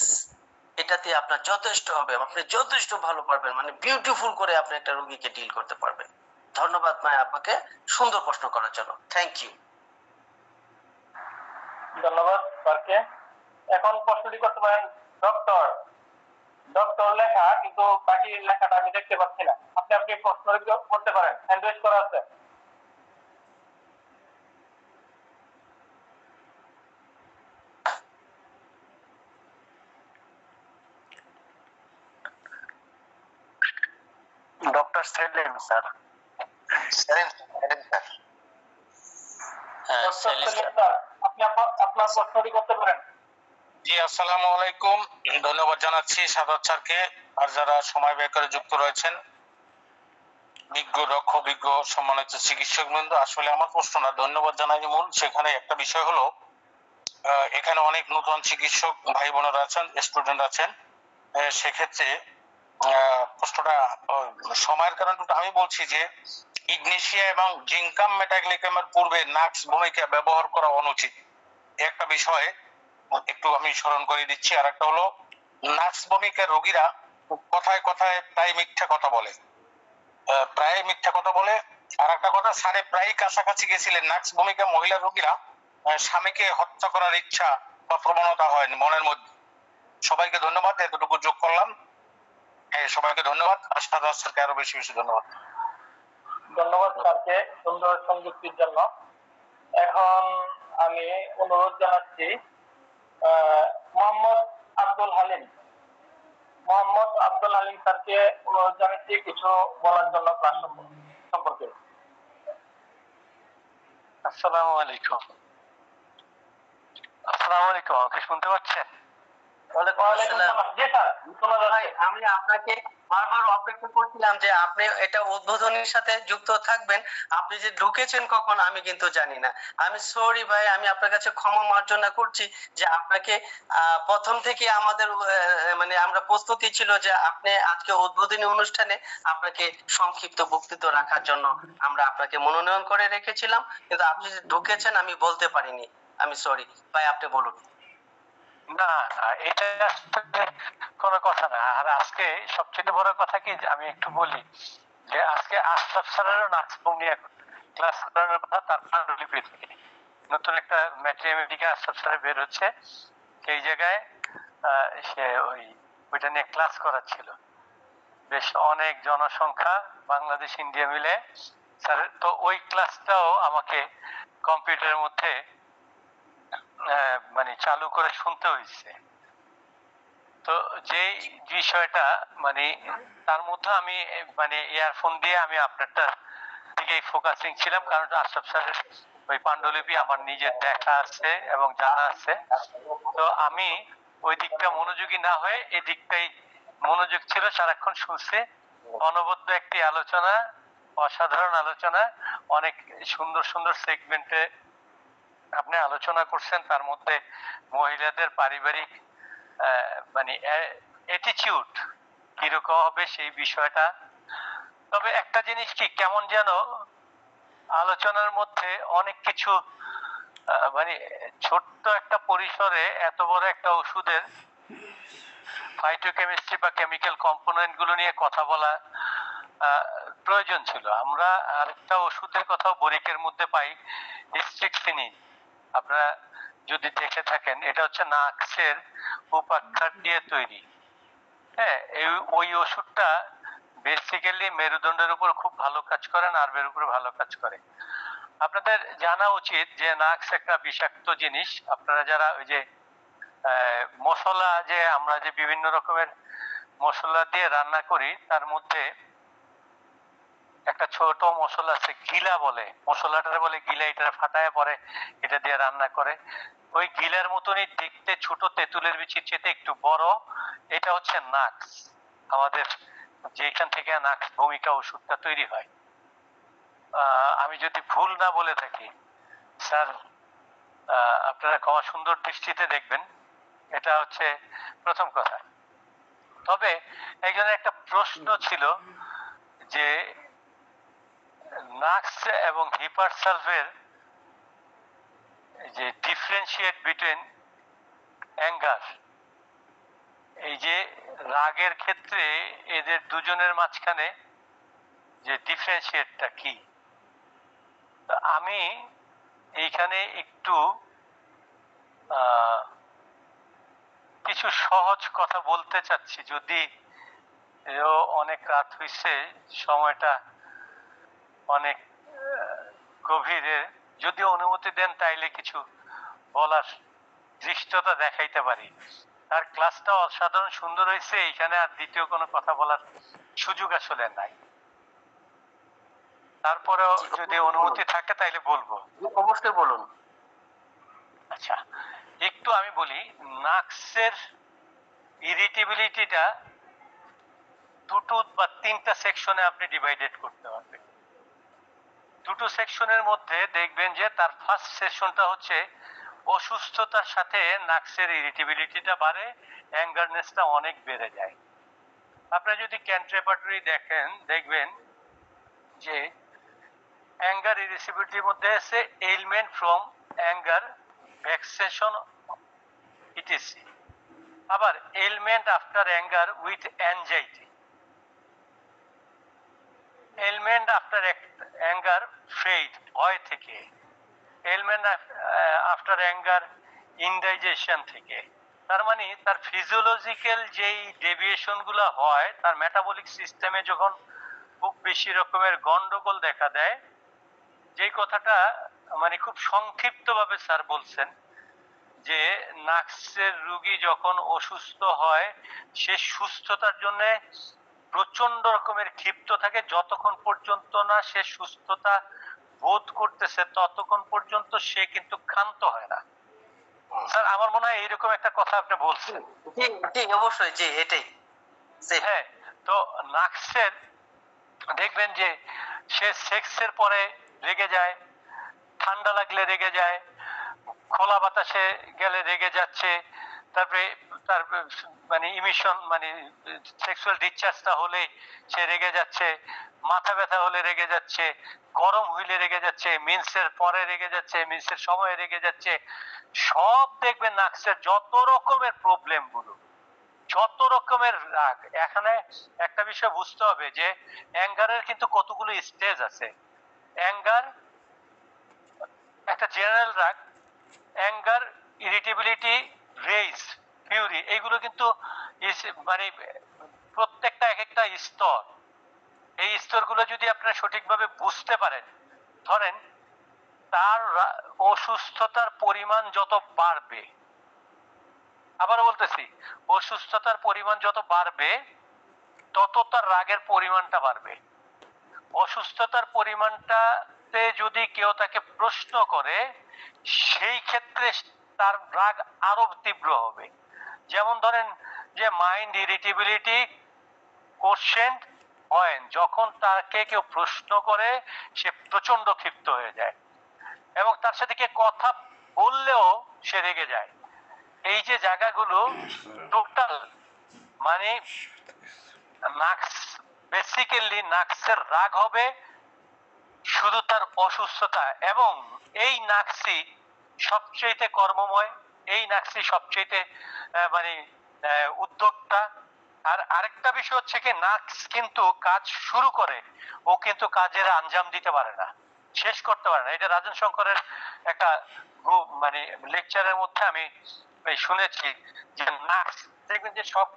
এটাতে আপনার যথেষ্ট হবে, আপনি যথেষ্ট ভালো পারবেন, মানে বিউটিফুল করে আপনি একটা রোগীকে ডিল করতে পারবেন। ধন্যবাদ মায়া আপনাকে সুন্দর প্রশ্ন করার জন্য, থ্যাংক ইউ। ধন্যবাদ স্যারকে। এখন প্রশ্নটি করতে পারেন ডক্টর। ডক্টর লেখা, কিন্তু বাকি লেখাটা আমি দেখতে পাচ্ছি না। আপনি প্রশ্ন করতে পারেন, হ্যান্ড রেজ করা আছে। Doctor Selim sir. হ্যাঁ, ডক্টর সেলিম সেলিম স্যার, আপনি আপনার প্রশ্নটি করতে পারেন। জি, আসসালামু আলাইকুম। ধন্যবাদ জানাচ্ছি সাদাত স্যারকে আর যারা সময় ব্যয় করে যুক্ত রয়েছেন, বিজ্ঞ দক্ষ বিজ্ঞ সম্মানিত চিকিৎসক বৃন্দ। আসলে আমার প্রশ্নটা ধন্যবাদ জানাই মূল, সেখানে একটা বিষয় হলো এখানে অনেক নতুন চিকিৎসক ভাই বোনেরা আছেন, স্টুডেন্ট আছেন। সেক্ষেত্রে প্রশ্নটা সময়ের কারণে আমি বলছি যে ইগনেশিয়া এবং জিঙ্কাম মেটাগ্লিকামের পূর্বে নাক্স ভূমিকা ব্যবহার করা অনুচিত, একটা বিষয় একটু আমি স্মরণ করে দিচ্ছি। আর একটা হলো নাক্স ভূমিকার রোগীরা কথায় কথায় প্রায় মিথ্যা কথা বলে, আর একটা কথা, স্যারে প্রায় কাছাকাছি গেছিলেন নাক্স ভূমিকা মহিলা রোগীরা স্বামীকে হত্যা করার ইচ্ছা বা প্রবণতা হয় মনের মধ্যে। সবাইকে ধন্যবাদ, এতটুকু যোগ করলাম। সবাইকে ধন্যবাদ, আর সাদা স্যারকে আরো বেশি বেশি ধন্যবাদ। ধন্যবাদ স্যারকে সুন্দর সংযুক্তির জন্য। এখন আমি অনুরোধ জানাচ্ছি মোহাম্মদ আব্দুল হালিম। মোহাম্মদ আব্দুল হালিম স্যারকে অনুরোধ জানাচ্ছি কিছু বলার জন্য ক্লাস সম্পর্কে। আসসালামু আলাইকুম। আসসালামু আলাইকুম, আমাকে শুনতে পাচ্ছেন? জি স্যার, শোনা যাচ্ছে। আমি আপনাকে বারবার অপেক্ষা করছিলাম যে আপনি এটা উদ্বোধনের সাথে যুক্ত থাকবেন। আপনি যে ঢুকেছেন কখন আমি কিন্তু জানি না। আমি সরি ভাই, আমি আপনার কাছে ক্ষমা মার্জনা করছি যে আপনাকে প্রথম থেকে আমাদের মানে আমরা প্রস্তুতি ছিল যে আপনি আজকে উদ্বোধনী অনুষ্ঠানে আপনাকে সংক্ষিপ্ত বক্তৃতা রাখার জন্য আমরা আপনাকে মনোনয়ন করে রেখেছিলাম, কিন্তু আপনি যে ঢুকেছেন আমি বলতে পারিনি। আমি সরি ভাই, আপনি বলুন। না না, এটা আসলে কোনো কথা না। আর আজকে সবচেয়ে বড় কথা কি, যে আমি একটু বলি যে আজকে আশরাফ স্যারেরও নাচবুম নিয়ে ক্লাস করানোর কথা, তার পাণ্ডুলিপি থেকে নতুন একটা ম্যাথমেটিকা আশরাফ স্যারের বের হচ্ছে, সেই জায়গায় সে ওইটা নিয়ে ক্লাস করাচ্ছিল। বেশ অনেক জনসংখ্যা, বাংলাদেশ ইন্ডিয়া মিলে স্যার। তো ওই ক্লাসটাও আমাকে কম্পিউটারের মধ্যে মানে চালু করে শুনতে হয়েছে। তো যে বিষয়টা মানে তার মধ্যে আমি মানে ইয়ারফোন দিয়ে আমি আপনারটা দিকে ফোকাসিং ছিলাম, কারণ আশরাফ স্যারের ওই পাণ্ডুলিপি আমার নিজের দেখা আছে এবং জানা আছে। তো আমি ওই দিকটা মনোযোগী না হয়ে এই দিকটাই মনোযোগ ছিল, সারাক্ষণ শুনছে। অনবদ্য একটি আলোচনা, অসাধারণ আলোচনা, অনেক সুন্দর সুন্দর সেগমেন্টে আপনি আলোচনা করছেন। তার মধ্যে মহিলাদের পারিবারিক মানে অ্যাটিটিউড কিরকম হবে সেই বিষয়টা তবে একটা জিনিস কি, কেমন যেন আলোচনার মধ্যে অনেক কিছু মানে ছোট্ট একটা পরিসরে এত বড় একটা ওষুধের ফাইটোকেমিস্ট্রি বা কেমিক্যাল কম্পোনেন্ট গুলো নিয়ে কথা বলা প্রয়োজন ছিল। আমরা আরেকটা ওষুধের কথাও বোরিকের মধ্যে পাই, স্ট্রিকসিনিন। আপনারা যদি দেখে থাকেন, এটা হচ্ছে নাক্সের উপাখ্যান দিয়ে তৈরি। হ্যাঁ, ওই ওষুধটা বেসিক্যালি মেরুদণ্ডের উপর খুব ভালো কাজ করে, নার্ভের উপর ভালো কাজ করে। আপনাদের জানা উচিত যে নাক্স একটা বিষাক্ত জিনিস। আপনারা যারা ওই যে মশলা, যে আমরা যে বিভিন্ন রকমের মশলা দিয়ে রান্না করি, তার মধ্যে একটা ছোট মশলা আছে গিলা বলে, মশলাটার বলে গিলা, এটা ফাটায় পরে এটা দিয়ে রান্না করে। ওই গিলার মতনই দেখতে, ছোট তেঁতুলের বিচির চেয়ে একটু বড়। এটা হচ্ছে নাক্স, আমাদের যেখান থেকে নাক্স ভূমিকা ওষুধটা তৈরি হয়। আমি যদি ভুল না বলে থাকি স্যার, আপনারা ক্ষমা সুন্দর দৃষ্টিতে দেখবেন। এটা হচ্ছে প্রথম কথা। তবে একজনের একটা প্রশ্ন ছিল যে নাক্স এবং হিপারসালভের যে ডিফারেন্সিয়েট বিটুইন অ্যাঙ্গার, এই যে রাগের ক্ষেত্রে এদের দুজনের মাঝখানে যে ডিফারেন্সিয়েটটা কি। আমি এইখানে একটু কিছু সহজ কথা বলতে চাচ্ছি, যদি অনেক রাত হইছে, সময়টা অনেক গভীরে, যদি অনুমতি দেন তাইলে কিছু বলার দৃষ্টতা দেখাইতে পারি। তার ক্লাসটা অসাধারণ সুন্দর হয়েছে, এখানে আর দ্বিতীয় কোনো কথা বলার সুযোগ আসলে নাই। তারপরেও যদি অনুমতি থাকে তাইলে বলবো। অবশ্যই বলুন। আচ্ছা, একটু আমি বলি, নাক্সের ইরিটেবিলিটিটা দুটো বা তিনটা সেকশনে আপনি ডিভাইডেড করতে পারবেন। দুটো সেকশনের মধ্যে দেখবেন যে তার ফার্স্ট সেকশনটা হচ্ছে অসুস্থতার সাথে নাক্সের ইরিটেবিলিটিটা বাড়ে, অ্যাঙ্গারনেসটা অনেক বেড়ে যায়। আপনারা যদি ক্যান্ট্রেপাটরি দেখেন, দেখবেন যে অ্যাঙ্গার ইরিটেবিলিটির মধ্যে আছে এলিমেন্ট ফ্রম অ্যাঙ্গার, ভেক্সেশন, ইটিসি। আবার element after anger with anxiety, element after anger Fred, ভয় থেকে, এলিমেন্ট আফটার অ্যাঙ্গার ইনডাইজেশন থেকে। তার মানে তার ফিজিওলজিক্যাল যেই ডেভিয়েশন গুলো হয়, তার মেটাবলিক সিস্টেমে যখন খুব বেশি রকমের গন্ডগোল দেখা দেয়, যেই কথাটা মানে খুব সংক্ষিপ্ত ভাবে স্যার বলছেন যে নাক্সের রোগী যখন অসুস্থ হয়, সে সুস্থতার জন্য প্রচন্ড রকমের ক্ষিপ্ত থাকে, যতক্ষণ পর্যন্ত না সে সুস্থতা বোধ করতেছে ততক্ষণ পর্যন্ত সে কিন্তু ক্ষান্ত হয় না। স্যার আমার মনে হয় এইরকম একটা কথা আপনি বলছেন। জি অবশ্যই, জি এটাই। হ্যাঁ, তো নাক্সের দেখবেন যে সে সেক্সের পরে রেগে যায়, ঠান্ডা লাগলে রেগে যায়, খোলা বাতাসে গেলে রেগে যাচ্ছে, তারপরে তার মানে ইমিশন মানে সেক্সুয়াল ডিসচার্জটা হলে সে রেগে যাচ্ছে, মাথা ব্যথা হলে রেগে যাচ্ছে, গরম হইলে রেগে যাচ্ছে, মিন্সের পরে রেগে যাচ্ছে, মিন্সের সময় রেগে যাচ্ছে। সব দেখবেন নাক্সের যত রকমের প্রবলেম গুলো, যত রকমের রাগ। এখানে একটা বিষয় বুঝতে হবে যে অ্যাঙ্গারের কিন্তু কতগুলো স্টেজ আছে। অ্যাঙ্গার একটা জেনারেল রাগ, অ্যাঙ্গার, ইরিটেবিলিটি, রেজ, ফিউরি, এইগুলো কিন্তু মানে প্রত্যেকটা এক একটা স্তর। এই স্তরগুলো যদি আপনারা সঠিকভাবে বুঝতে পারেন, ধরেন তার অসুস্থতার পরিমাণ যত বাড়বে, আবার বলতেছি, অসুস্থতার পরিমাণ যত বাড়বে তত তার রাগের পরিমাণটা বাড়বে। অসুস্থতার পরিমাণটাতে যদি কেউ তাকে প্রশ্ন করে, সেই ক্ষেত্রে তার রাগ আরো তীব্র হবে। যেমন ধরেন যে মাইন্ড ইরিটেবিলিটি কোশ্চেন্ট হয়, যখন তাকে কেউ প্রশ্ন করে সে প্রচন্ড ক্ষিপ্ত হয়ে যায়, এবং তার সাথে কে কথা বললেও সে রেগে যায়। এই যে জায়গাগুলো টোটাল মানে নাক্স বেসিক্যালি নাকসের রাগ হবে শুধু তার অসুস্থতা, এবং এই নাকসি সবচেয়ে কর্মময়, এই নাকসি সবচেয়ে মানে উদ্যোক্তা। আর আরেকটা বিষয় হচ্ছে কি, নাকস কিন্তু কাজ শুরু করে, ও কিন্তু কাজের আঞ্জাম দিতে পারে না, শেষ করতে পারে না। এটা রাজন শঙ্করের একটা মানে লেকচারের মধ্যে আমি শুনেছি যে নাকস দেখবেন যে সব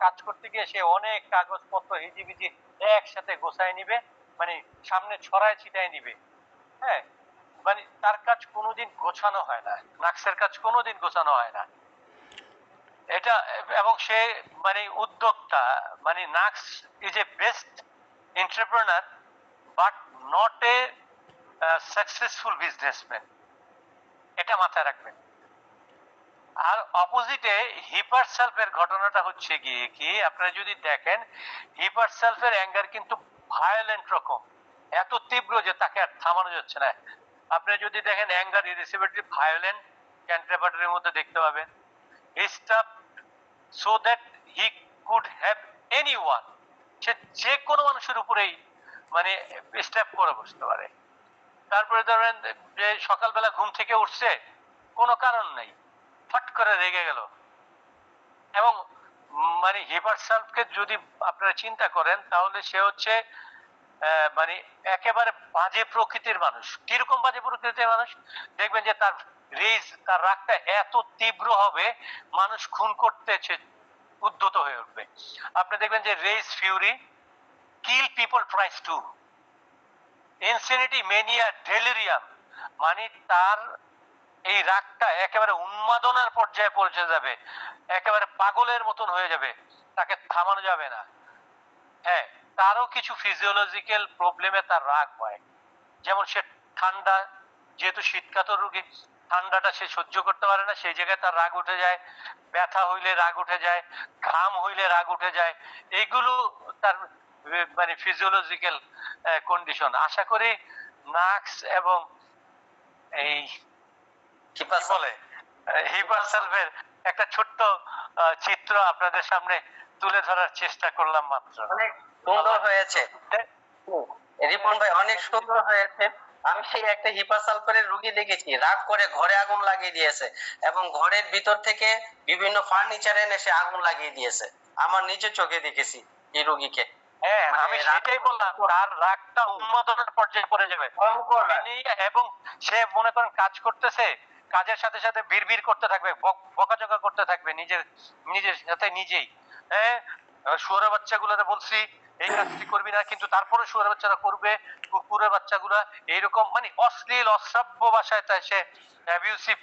কাজ করতে গিয়ে সে অনেক কাগজপত্র হিজিবিজি একসাথে গোছায় নিবে, মানে সামনে ছড়ায় ছিটায় নিবে। হ্যাঁ, মানে তার কাজ কোনোদিন গোছানো হয় না, নাকসের কাজ কোনোদিন গোছানো হয় না এটা। এবং সে মানে উদ্যোক্তা, মানে Nux is a best entrepreneur but not a successful businessman, এটা মাথায় রাখবেন। আর অপোজিটে হিপার সেলফের ঘটনাটা হচ্ছে গিয়ে কি, আপনারা যদি দেখেন হিপার সেলফের অ্যাঙ্গার কিন্তু ভায়োলেন্ট রকম, এত তীব্র যে তাকে আর থামানো যাচ্ছে না। আপনি যদি দেখেন অ্যাঙ্গার ইরিসিবিলিটি ভায়োলেন্ট ক্যান্ট্রাপাটারের মধ্যে দেখতে পাবেন। Stuff so that he could have anyone, সে যে কোনো মানুষের উপরেই মানে স্টেপ করে বসতে পারে। তারপরে ধরেন যে সকালবেলা ঘুম থেকে উঠছে, কোনো কারণ নেই, ফট করে রেগে গেল। এবং মানে হিপার সেলফকে যদি আপনারা চিন্তা করেন তাহলে সে হচ্ছে মানে একেবারে বাজে প্রকৃতির মানুষ। কিরকম বাজে প্রকৃতির মানুষ? দেখবেন যে তার রেজ, তার রাগটা এত তীব্র হবে মানুষ খুন করতেছে উদ্যত হয়ে উঠবে। আপনি দেখবেন যে rage fury, kill people tries to, insanity mania delirium, মানে তার এই রাগটা একেবারে উন্মাদনার পর্যায়ে পৌঁছে যাবে, একেবারে পাগলের মতন হয়ে যাবে, তাকে থামানো যাবে না। হ্যাঁ, তারও কিছু ফিজিওলজিক্যাল প্রবলেমে তার রাগ হয়। যেমন সে ঠান্ডা, যেহেতু শীতকাতর রোগী, ঠান্ডাটা সে সহ্য করতে পারে না, সেই জায়গায় তার রাগ উঠে যায়। ব্যথা হইলে রাগ উঠে যায়, ঘাম হইলে রাগ উঠে যায়। এইগুলো তার মানে ফিজিওলজিক্যাল কন্ডিশন। আশা করি নাক্স এবং এই কি বলে হিপার সেলফের একটা ছোট্ট চিত্র আপনাদের সামনে তুলে ধরার চেষ্টা করলাম মাত্র। অনেক সুন্দর হয়েছে রিপন ভাই, অনেক সুন্দর হয়েছে। আমি সেই একটা হিপার সালফারের রোগী দেখেছি, রাগ করে ঘরে আগুন লাগিয়ে দিয়েছে এবং ঘরের ভিতর থেকে বিভিন্ন ফার্নিচার এনে সে আগুন লাগিয়ে দিয়েছে। আমার নিজের চোখে দেখেছি এই রোগীকে। হ্যাঁ, আমি সেটাই বললাম, তার রাগটা উন্মাদনার পর্যায়ে পড়ে যাবে। এবং সে মনে করেন কাজ করতেছে, কাজের সাথে সাথে বিড়বিড় করতে থাকবে, বকাঝকা করতে থাকবে নিজের নিজের সাথে নিজেই। হ্যাঁ, শুয়োরের বাচ্চাগুলোরে বলছি এই কাজটি করবি না, কিন্তু তারপরে শুয়োরের বাচ্চারা করবে। কুকুরের বাচ্চাগুলা এইরকম মানে অশ্লীল অশ্রাব্য ভাষায় তাই সে অ্যাবিউসিভ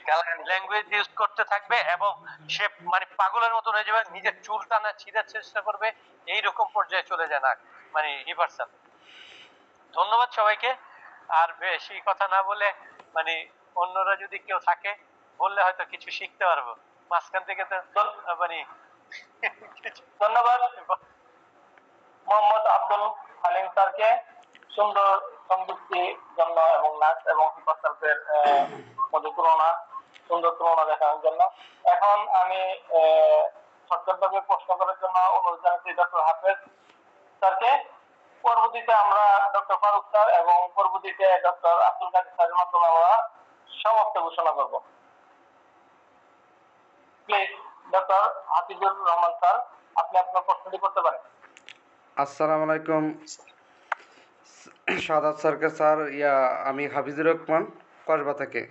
ল্যাঙ্গুয়েজ ইউজ করতে থাকবে এবং সে মানে পাগলের মতো হয়ে যাবে, নিজের চুল টানা ছিঁড়ার চেষ্টা করবে। এইরকম পর্যায়ে চলে যায় না মানে রিভার্সাল। ধন্যবাদ সবাইকে। আর বেশি কথা না বলে মানে অন্যরা যদি কেউ থাকে বললে হয়তো কিছু শিখতে পারবো মাঝখান থেকে। তো মানে ধন্যবাদ মোহাম্মদ আব্দুল হালিম স্যারকে সুন্দর সংযুক্তির জন্য এবং নাচ এবং হিপার সেলফের মধ্যে সুন্দর তুলনা দেখানোর জন্য। এখন আমি সরকারভাবে প্রশ্ন করার জন্য অনুরোধ জানাচ্ছি ডক্টর হাফেজ স্যারকে। পরবর্তীতে আমরা ডক্টর ফারুক স্যার এবং পরবর্তীতে ডক্টর আব্দুল কাদের স্যারের মাধ্যমে আমরা সমাপ্ত ঘোষণা করব। Please doctor Hafizur Rahman sir, আপনি আপনার প্রশ্নটি করতে পারেন। আসসালামু আলাইকুম সাদাত স্যারকে। স্যার আমি হাফিজুর রহমান কসবা থেকে।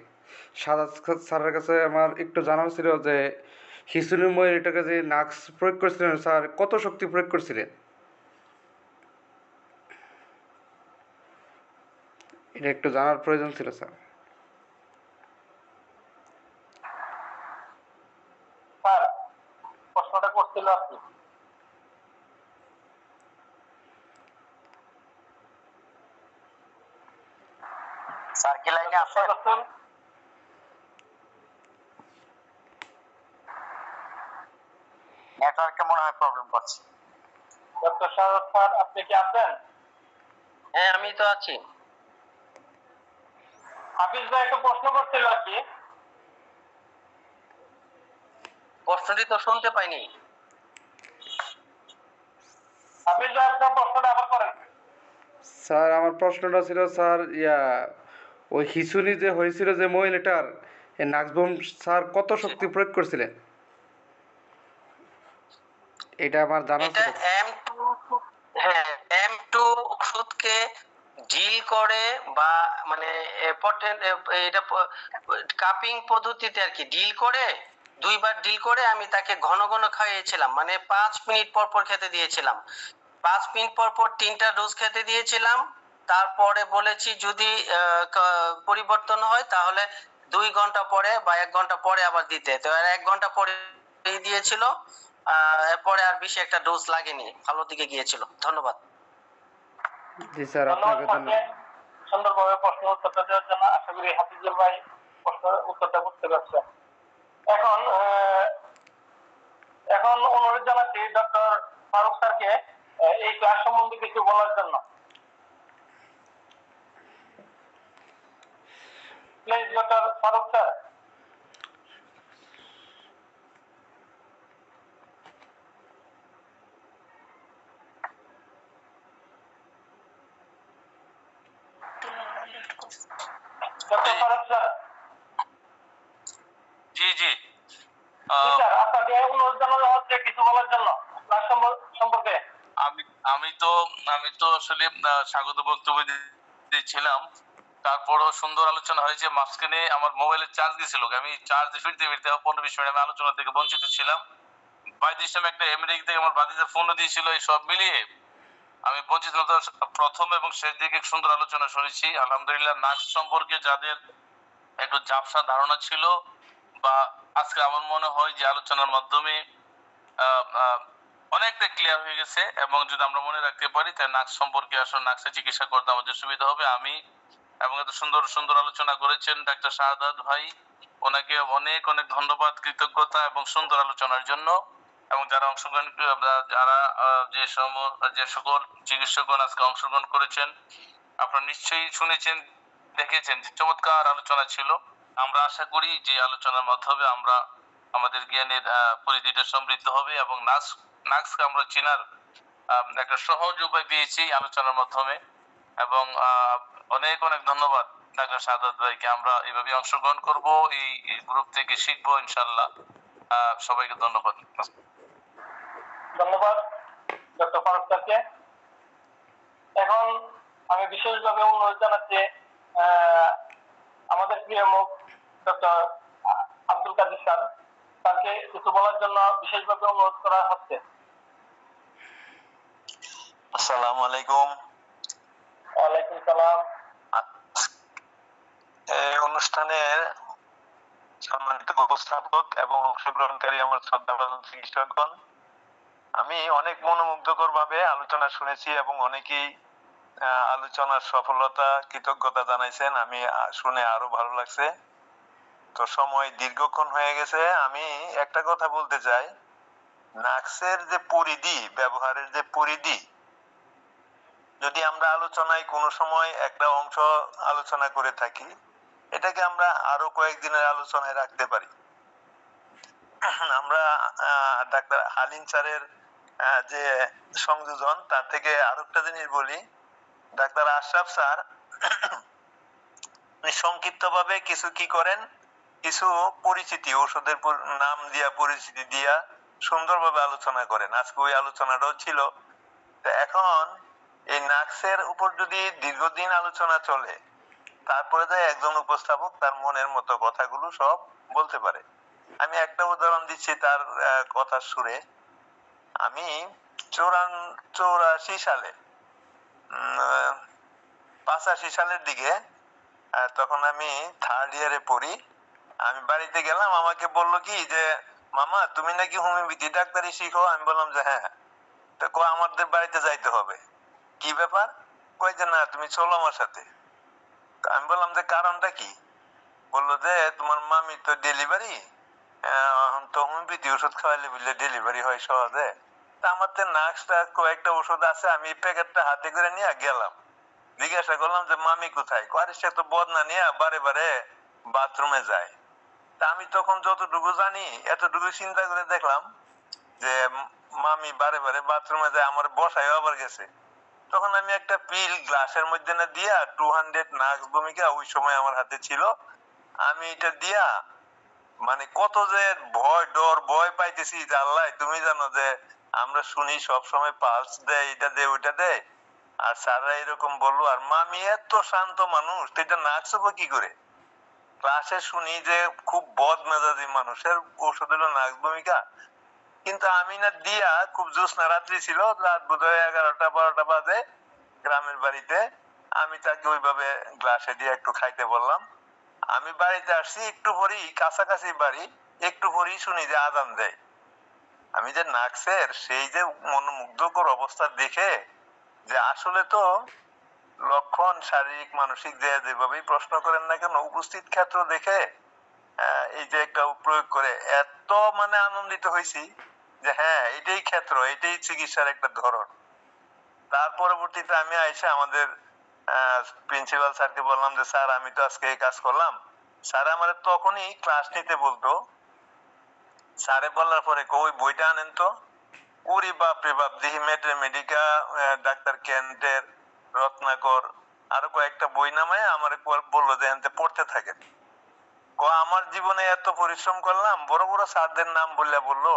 সাদাত স্যারের কাছে আমার একটু জানার ছিল যে হিসুনুময় এটাকে যে নাক্স প্রয়োগ করেছিলেন স্যার, কত শক্তি প্রয়োগ করেছিলেন? এটা একটু জানার প্রয়োজন ছিল স্যার। স্যার প্রশ্নটা করছিল আপনি। স্যার কি লাইনে আছেন? নেটওয়ার্কে মনে হয় প্রবলেম করছে। ডক্টর শাহরুখ স্যার আপনি কি আছেন? হ্যাঁ, আমি তো আছি। হাফিজ ভাই একটা প্রশ্ন করছিল আর কি। প্রশ্নটি তো শুনতে পাইনি। হাফিজ ভাই আপনার প্রশ্নটা আবার করেন। স্যার আমার প্রশ্নটা ছিল স্যার ওই খিঁচুনি যে হয়েছিল যে মহিলাটার এই নাক্সবম স্যার কত শক্তি প্রয়োগ করছিলেন এটা আমার জানা এটা ছিল। M2, হ্যাঁ M2 ওষুধকে ডিল করে বা মানে এটা কাপিং পদ্ধতিতে আর কি ডিল করে, দুইবার ডিল করে আমি তাকে ঘন ঘন খাইয়েছিলাম, মানে 5 মিনিট পর পর খেতে দিয়েছিলাম। 5 মিনিট পর পর 3টা ডোজ খেতে দিয়েছিলাম। তারপরে বলেছি যদি পরিবর্তন হয় তাহলে 2 ঘন্টা পরে বা 1 ঘন্টা পরে আবার দিতে, তো আর 1 ঘন্টা পরে দিয়েছিল। এরপরে আর বেশি একটা ডোজ লাগেনি, ভালো দিকে গিয়েছিল। ধন্যবাদ। জি স্যার ধন্যবাদ আপনাকে স্যারকে ধন্যবাদ। সুন্দরভাবে প্রশ্ন উত্তরটা দেওয়ার জন্য। আশা করি হাফিজুল ভাই প্রশ্নের উত্তরটা বুঝতে পারছেন। এখন এখন অনুরোধ জানাচ্ছি ডক্টর ফারুক স্যারকে এই ক্লাস সম্বন্ধে কিছু বলার জন্য। Please doctor Faruk sir. Doctor Faruk sir. জি জি জি স্যার, আপনাকে অনুরোধ জানানো হচ্ছে কিছু বলার জন্য ক্লাস সম্পর্কে। আমি আমি তো আসলে স্বাগত বক্তব্য দিয়েছিলাম, তারপরও সুন্দর আলোচনা হয়েছে। মাঝখানে আমার মোবাইলের চার্জ গেছিল, আমি চার্জ ফিরতে ফিরতে 15-20 মিনিট আমি আলোচনা থেকে বঞ্চিত ছিলাম। বাইদির সময় একটা আমেরিকা থেকে আমার বাদিতে ফোন দিয়েছিল, এই সব মিলিয়ে আমি বঞ্চিত হতাম। প্রথম এবং শেষ দিকে সুন্দর আলোচনা শুনেছি আলহামদুলিল্লাহ। নাচ সম্পর্কে যাদের একটু ঝাপসা ধারণা ছিল বা আজকে আমার মনে হয় যে আলোচনার মাধ্যমে অনেকটা ক্লিয়ার হয়ে গেছে, এবং যদি আমরা মনে রাখতে পারি তাই নাক সম্পর্কে আসলে নাকসে চিকিৎসা করতে আমাদের সুবিধা হবে। আমি এবং এত সুন্দর সুন্দর আলোচনা করেছেন ডাক্তার শাহাদাত ভাই, ওনাকে অনেক অনেক ধন্যবাদ, কৃতজ্ঞতা এবং সুন্দর আলোচনার জন্য। এবং যারা অংশগ্রহণ যারা যে সকল চিকিৎসকগণ আজকে অংশগ্রহণ করেছেন, আপনারা নিশ্চয়ই শুনেছেন, দেখেছেন যে চমৎকার আলোচনা ছিল। আমরা আশা করি যে আলোচনার মাধ্যমে আমরা আমাদের জ্ঞানের পরিধিটা সমৃদ্ধ হবে এবং নাক্সকে আমরা চেনার একটা সহজ উপায় পেয়েছি আলোচনার মাধ্যমে। এবং অনেক অনেক ধন্যবাদ ডাক্তার শাহাদাত ভাইকে। আমরা এভাবে অংশগ্রহণ করব, এই গ্রুপ থেকে শিখবো ইনশাল্লাহ। সবাইকে ধন্যবাদ। ধন্যবাদ ডক্টর ফারুক স্যারকে। এখন আমি বিশেষভাবে অনুরোধ জানাচ্ছি আমাদের প্রিয় মুখ ডক্টর আব্দুল কাদের স্যার, তাকে কিছু বলার জন্য বিশেষভাবে অনুরোধ করা হচ্ছে। আসসালামু আলাইকুম। ওয়ালাইকুম সালাম। এই অনুষ্ঠানের সম্মানিত উপস্থাপক এবং অংশগ্রহণকারী আমার শ্রদ্ধাভাজন চিকিৎসকগণ, আমি অনেক মনোমুগ্ধকর ভাবে আলোচনা শুনেছি এবং অনেকেই আলোচনার সফলতা কৃতজ্ঞতা জানাইছেন। আমি শুনে আরো ভালো লাগছে। তো সময় দীর্ঘক্ষণ হয়ে গেছে, আমি একটা কথা বলতে চাই। নাক্সের যে পরিধি, ব্যবহারের যে পরিধি, যদি আমরা আলোচনায় কোনো সময় একটা অংশ আলোচনা করে থাকি, এটাকে আমরা আরো কয়েকদিনের আলোচনায় রাখতে পারি। আমরা ডাক্তার হালিম স্যারের যে সংযোজন, তার থেকে আরো একটা জিনিস বলি। ডাক্তার আশরাফ স্যার সংক্ষিপ্ত ভাবে কিছু কি করেন, কিছু পরিচিতি ওষুধের নাম দিয়া পরিচিতি দিয়া সুন্দরভাবে আলোচনা করেন। আজকে ওই আলোচনাটাও ছিল। এখন এই নাক্সের উপর যদি দীর্ঘদিন আলোচনা চলে, তারপরে যায় একজন উপস্থাপক তার মনের মতো কথাগুলো সব বলতে পারে। আমি একটা উদাহরণ দিচ্ছি তার কথার সুরে। আমি 84 সালে 85 সালের দিকে, তখন আমি 3rd ইয়ারে পড়ি। আমি বাড়িতে গেলাম, আমাকে বললো কি যে মামা তুমি নাকি হোমিওপ্যাথি ডাক্তারি শিখো। আমি বললাম যে হ্যাঁ। তো আমাদের বাড়িতে যাইতে হবে। কি ব্যাপার? কই যে না তুমি চলো আমার সাথে। আমি বললাম যে কারণটা কি? বললো যে তোমার মামি তো ডেলিভারি, তো হোমিওপ্যাথি ওষুধ খাওয়াইলে বুঝলে ডেলিভারি হয় সহজে। তা আমার তো নাক্সটা কয়েকটা ওষুধ আছে, আমি প্যাকেটটা হাতে করে নিয়ে গেলাম। জিজ্ঞাসা করলাম যে মামি কোথায়? সে তো বদনা নিয়ে বারে বারে বাথরুমে যায়। তা আমি তখন যতটুকু জানি এতটুকু চিন্তা করে দেখলাম যে মামি বারে বারে বাথরুমে যায়, আমার বসায় আবার গেছে। তখন আমি একটা পিল গ্লাসের মধ্যে না দিয়া 200 নাক্স ভূমিকা ওই সময় আমার হাতে ছিল, আমি এটা দিয়া মানে কত যে ভয় পাইতেছি যে আল্লাহ তুমি জানো যে আমরা শুনি সব সময় পালস দেয়, এটা দেয় ওইটা দেয়, আর স্যাররা এরকম বললো। আর মামি এত শান্ত মানুষ, তো এটা নাক্স হবে কি করে? ক্লাসে শুনি যে খুব বদ মেজাজি মানুষের ঔষধ হলো নাক্স ভূমিকা, কিন্তু আমি না দিয়া খুব জ্যোৎস্না রাত্রি ছিল, রাত বোধহয় 11টা 12টা বাজে, গ্রামের বাড়িতে আমি তাকে ওইভাবে গ্লাসে দিয়ে একটু খাইতে বললাম। আমি বাড়িতে আসছি একটু পরেই, কাছাকাছি বাড়ি, একটু পরেই শুনি যে আজান দেয়। আমি যে নাক্সের সেই যে মনোমুগ্ধকর অবস্থা দেখে, যে আসলে তো লক্ষণ শারীরিক মানসিক যে যেভাবেই প্রশ্ন করেন না কেন, উপস্থিত ক্ষেত্র দেখে এই যে একটা প্রয়োগ করে এত মানে আনন্দিত হয়েছি যে হ্যাঁ এটাই ক্ষেত্র, এটাই চিকিৎসার একটা ধরন। তার পরবর্তীতে আমি আইসা আমাদের প্রিন্সিপাল স্যারকে বললাম যে স্যার আমি তো আজকে এই কাজ করলাম। স্যার আমার তখনই ক্লাস নিতে বলতো, স্যারে বলার পরে ওই বইটা আনেন তো। ওরে বাপ রে বাপ, দেখি মেডিকা, ডাক্তার কেন্টের, রত্নাকর, আরো কয়েকটা বই নামায় আমার বললো যে এনতে পড়তে থাকেন। আমার জীবনে এত পরিশ্রম করলাম, বড় বড় স্যারদের নাম বললো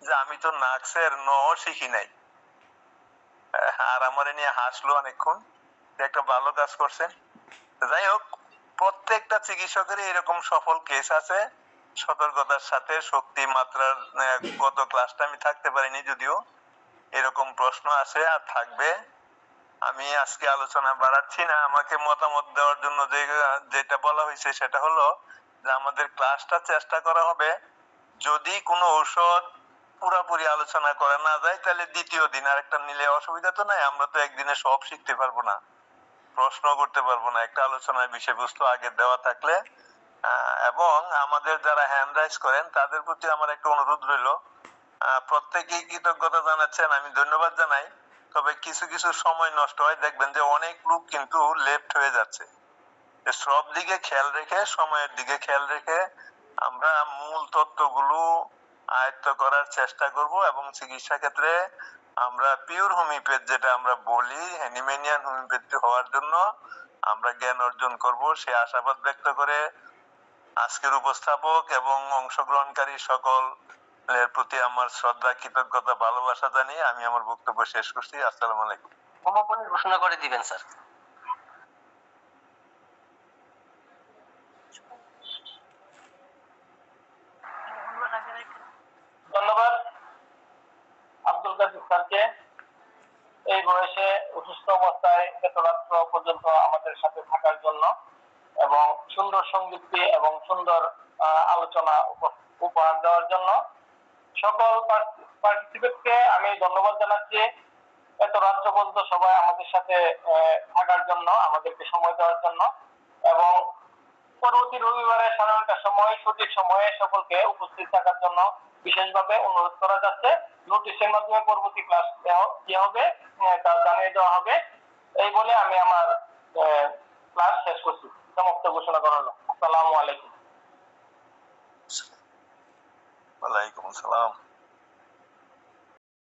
যে আমি তো নাক্সের ন শিখি নাই। আর আমার নিয়ে হাসলো অনেকক্ষণ, একটা ভালো কাজ করছেন। যাই হোক, প্রত্যেকটা চিকিৎসকের এরকম সফল কেস আছে। সতর্কতার সাথে শক্তি মাত্রার গত ক্লাসটা আমি থাকতে পারিনি, যদিও এরকম প্রশ্ন আছে আর থাকবে। আমি আজকে আলোচনা বাড়াচ্ছি না, আমাকে মতামত দেওয়ার জন্য যেটা বলা হয়েছে সেটা হলো যে আমাদের ক্লাসটা চেষ্টা করা হবে, যদি কোনো ঔষধ পুরাপুরি আলোচনা করা না যায় তাহলে দ্বিতীয় দিন আরেকটা নিলে অসুবিধা তো নাই। আমরা তো একদিনে সব শিখতে পারবো না, প্রশ্ন করতে পারবো না। একটা আলোচনার বিষয়বস্তু আগে দেওয়া থাকলে, এবং আমাদের যারা হ্যান্ড রাইজ করেন তাদের প্রতি আমার একটা অনুরোধ রইল, প্রত্যেকেই কৃতজ্ঞতা জানাচ্ছেন, আমি ধন্যবাদ জানাই। তবে কিছু কিছু সময় নষ্ট হয়, দেখবেন যে অনেক লোক কিন্তু লেফট হয়ে যাচ্ছে। সব দিকে খেয়াল রেখে, সময়ের দিকে খেয়াল রেখে আমরা মূল তত্ত্বগুলো আয়ত্ত করার চেষ্টা করব, এবং চিকিৎসা ক্ষেত্রে আমরা পিওর হোমিওপ্যাথ যেটা আমরা বলি, হ্যানিম্যানিয়ান হোমিওপ্যাথি হওয়ার জন্য আমরা জ্ঞান অর্জন করব, সে আশাবাদ ব্যক্ত করে আজকের উপস্থাপক এবং অংশগ্রহণকারী সকল এর প্রতি আমার শ্রদ্ধা, কৃতজ্ঞতা, ভালোবাসা জানিয়ে আমি আমার বক্তব্য শেষ করছি। আসসালামু আলাইকুম। সমাপনী ঘোষণা করে দিবেন স্যার। ধন্যবাদ আব্দুল কাদের স্যারকে, এই বয়সে অসুস্থ অবস্থায় এত রাত্র পর্যন্ত আমাদের সাথে থাকার জন্য এবং সুন্দর সংযুক্তি এবং সুন্দর আলোচনা উপহার দেওয়ার জন্য। সকল পার্টিসিপেটকে আমি ধন্যবাদ জানাচ্ছি, এত রাত্র পর্যন্ত সবাই আমাদের সাথে থাকার জন্য, আমাদেরকে সময় দেওয়ার জন্য। এবং পরবর্তী রবিবারে সাড়ে 9টার সময় সঠিক সময়ে সকলকে উপস্থিত থাকার জন্য বিশেষভাবে অনুরোধ করা যাচ্ছে। নোটিশের মাধ্যমে পরবর্তী ক্লাস কি হবে তা জানিয়ে দেওয়া হবে। এই বলে আমি আমার ক্লাস শেষ করছি, সমাপ্ত ঘোষণা করা হলো। আসসালামু আলাইকুম। ওয়ালাইকুম আসসালাম।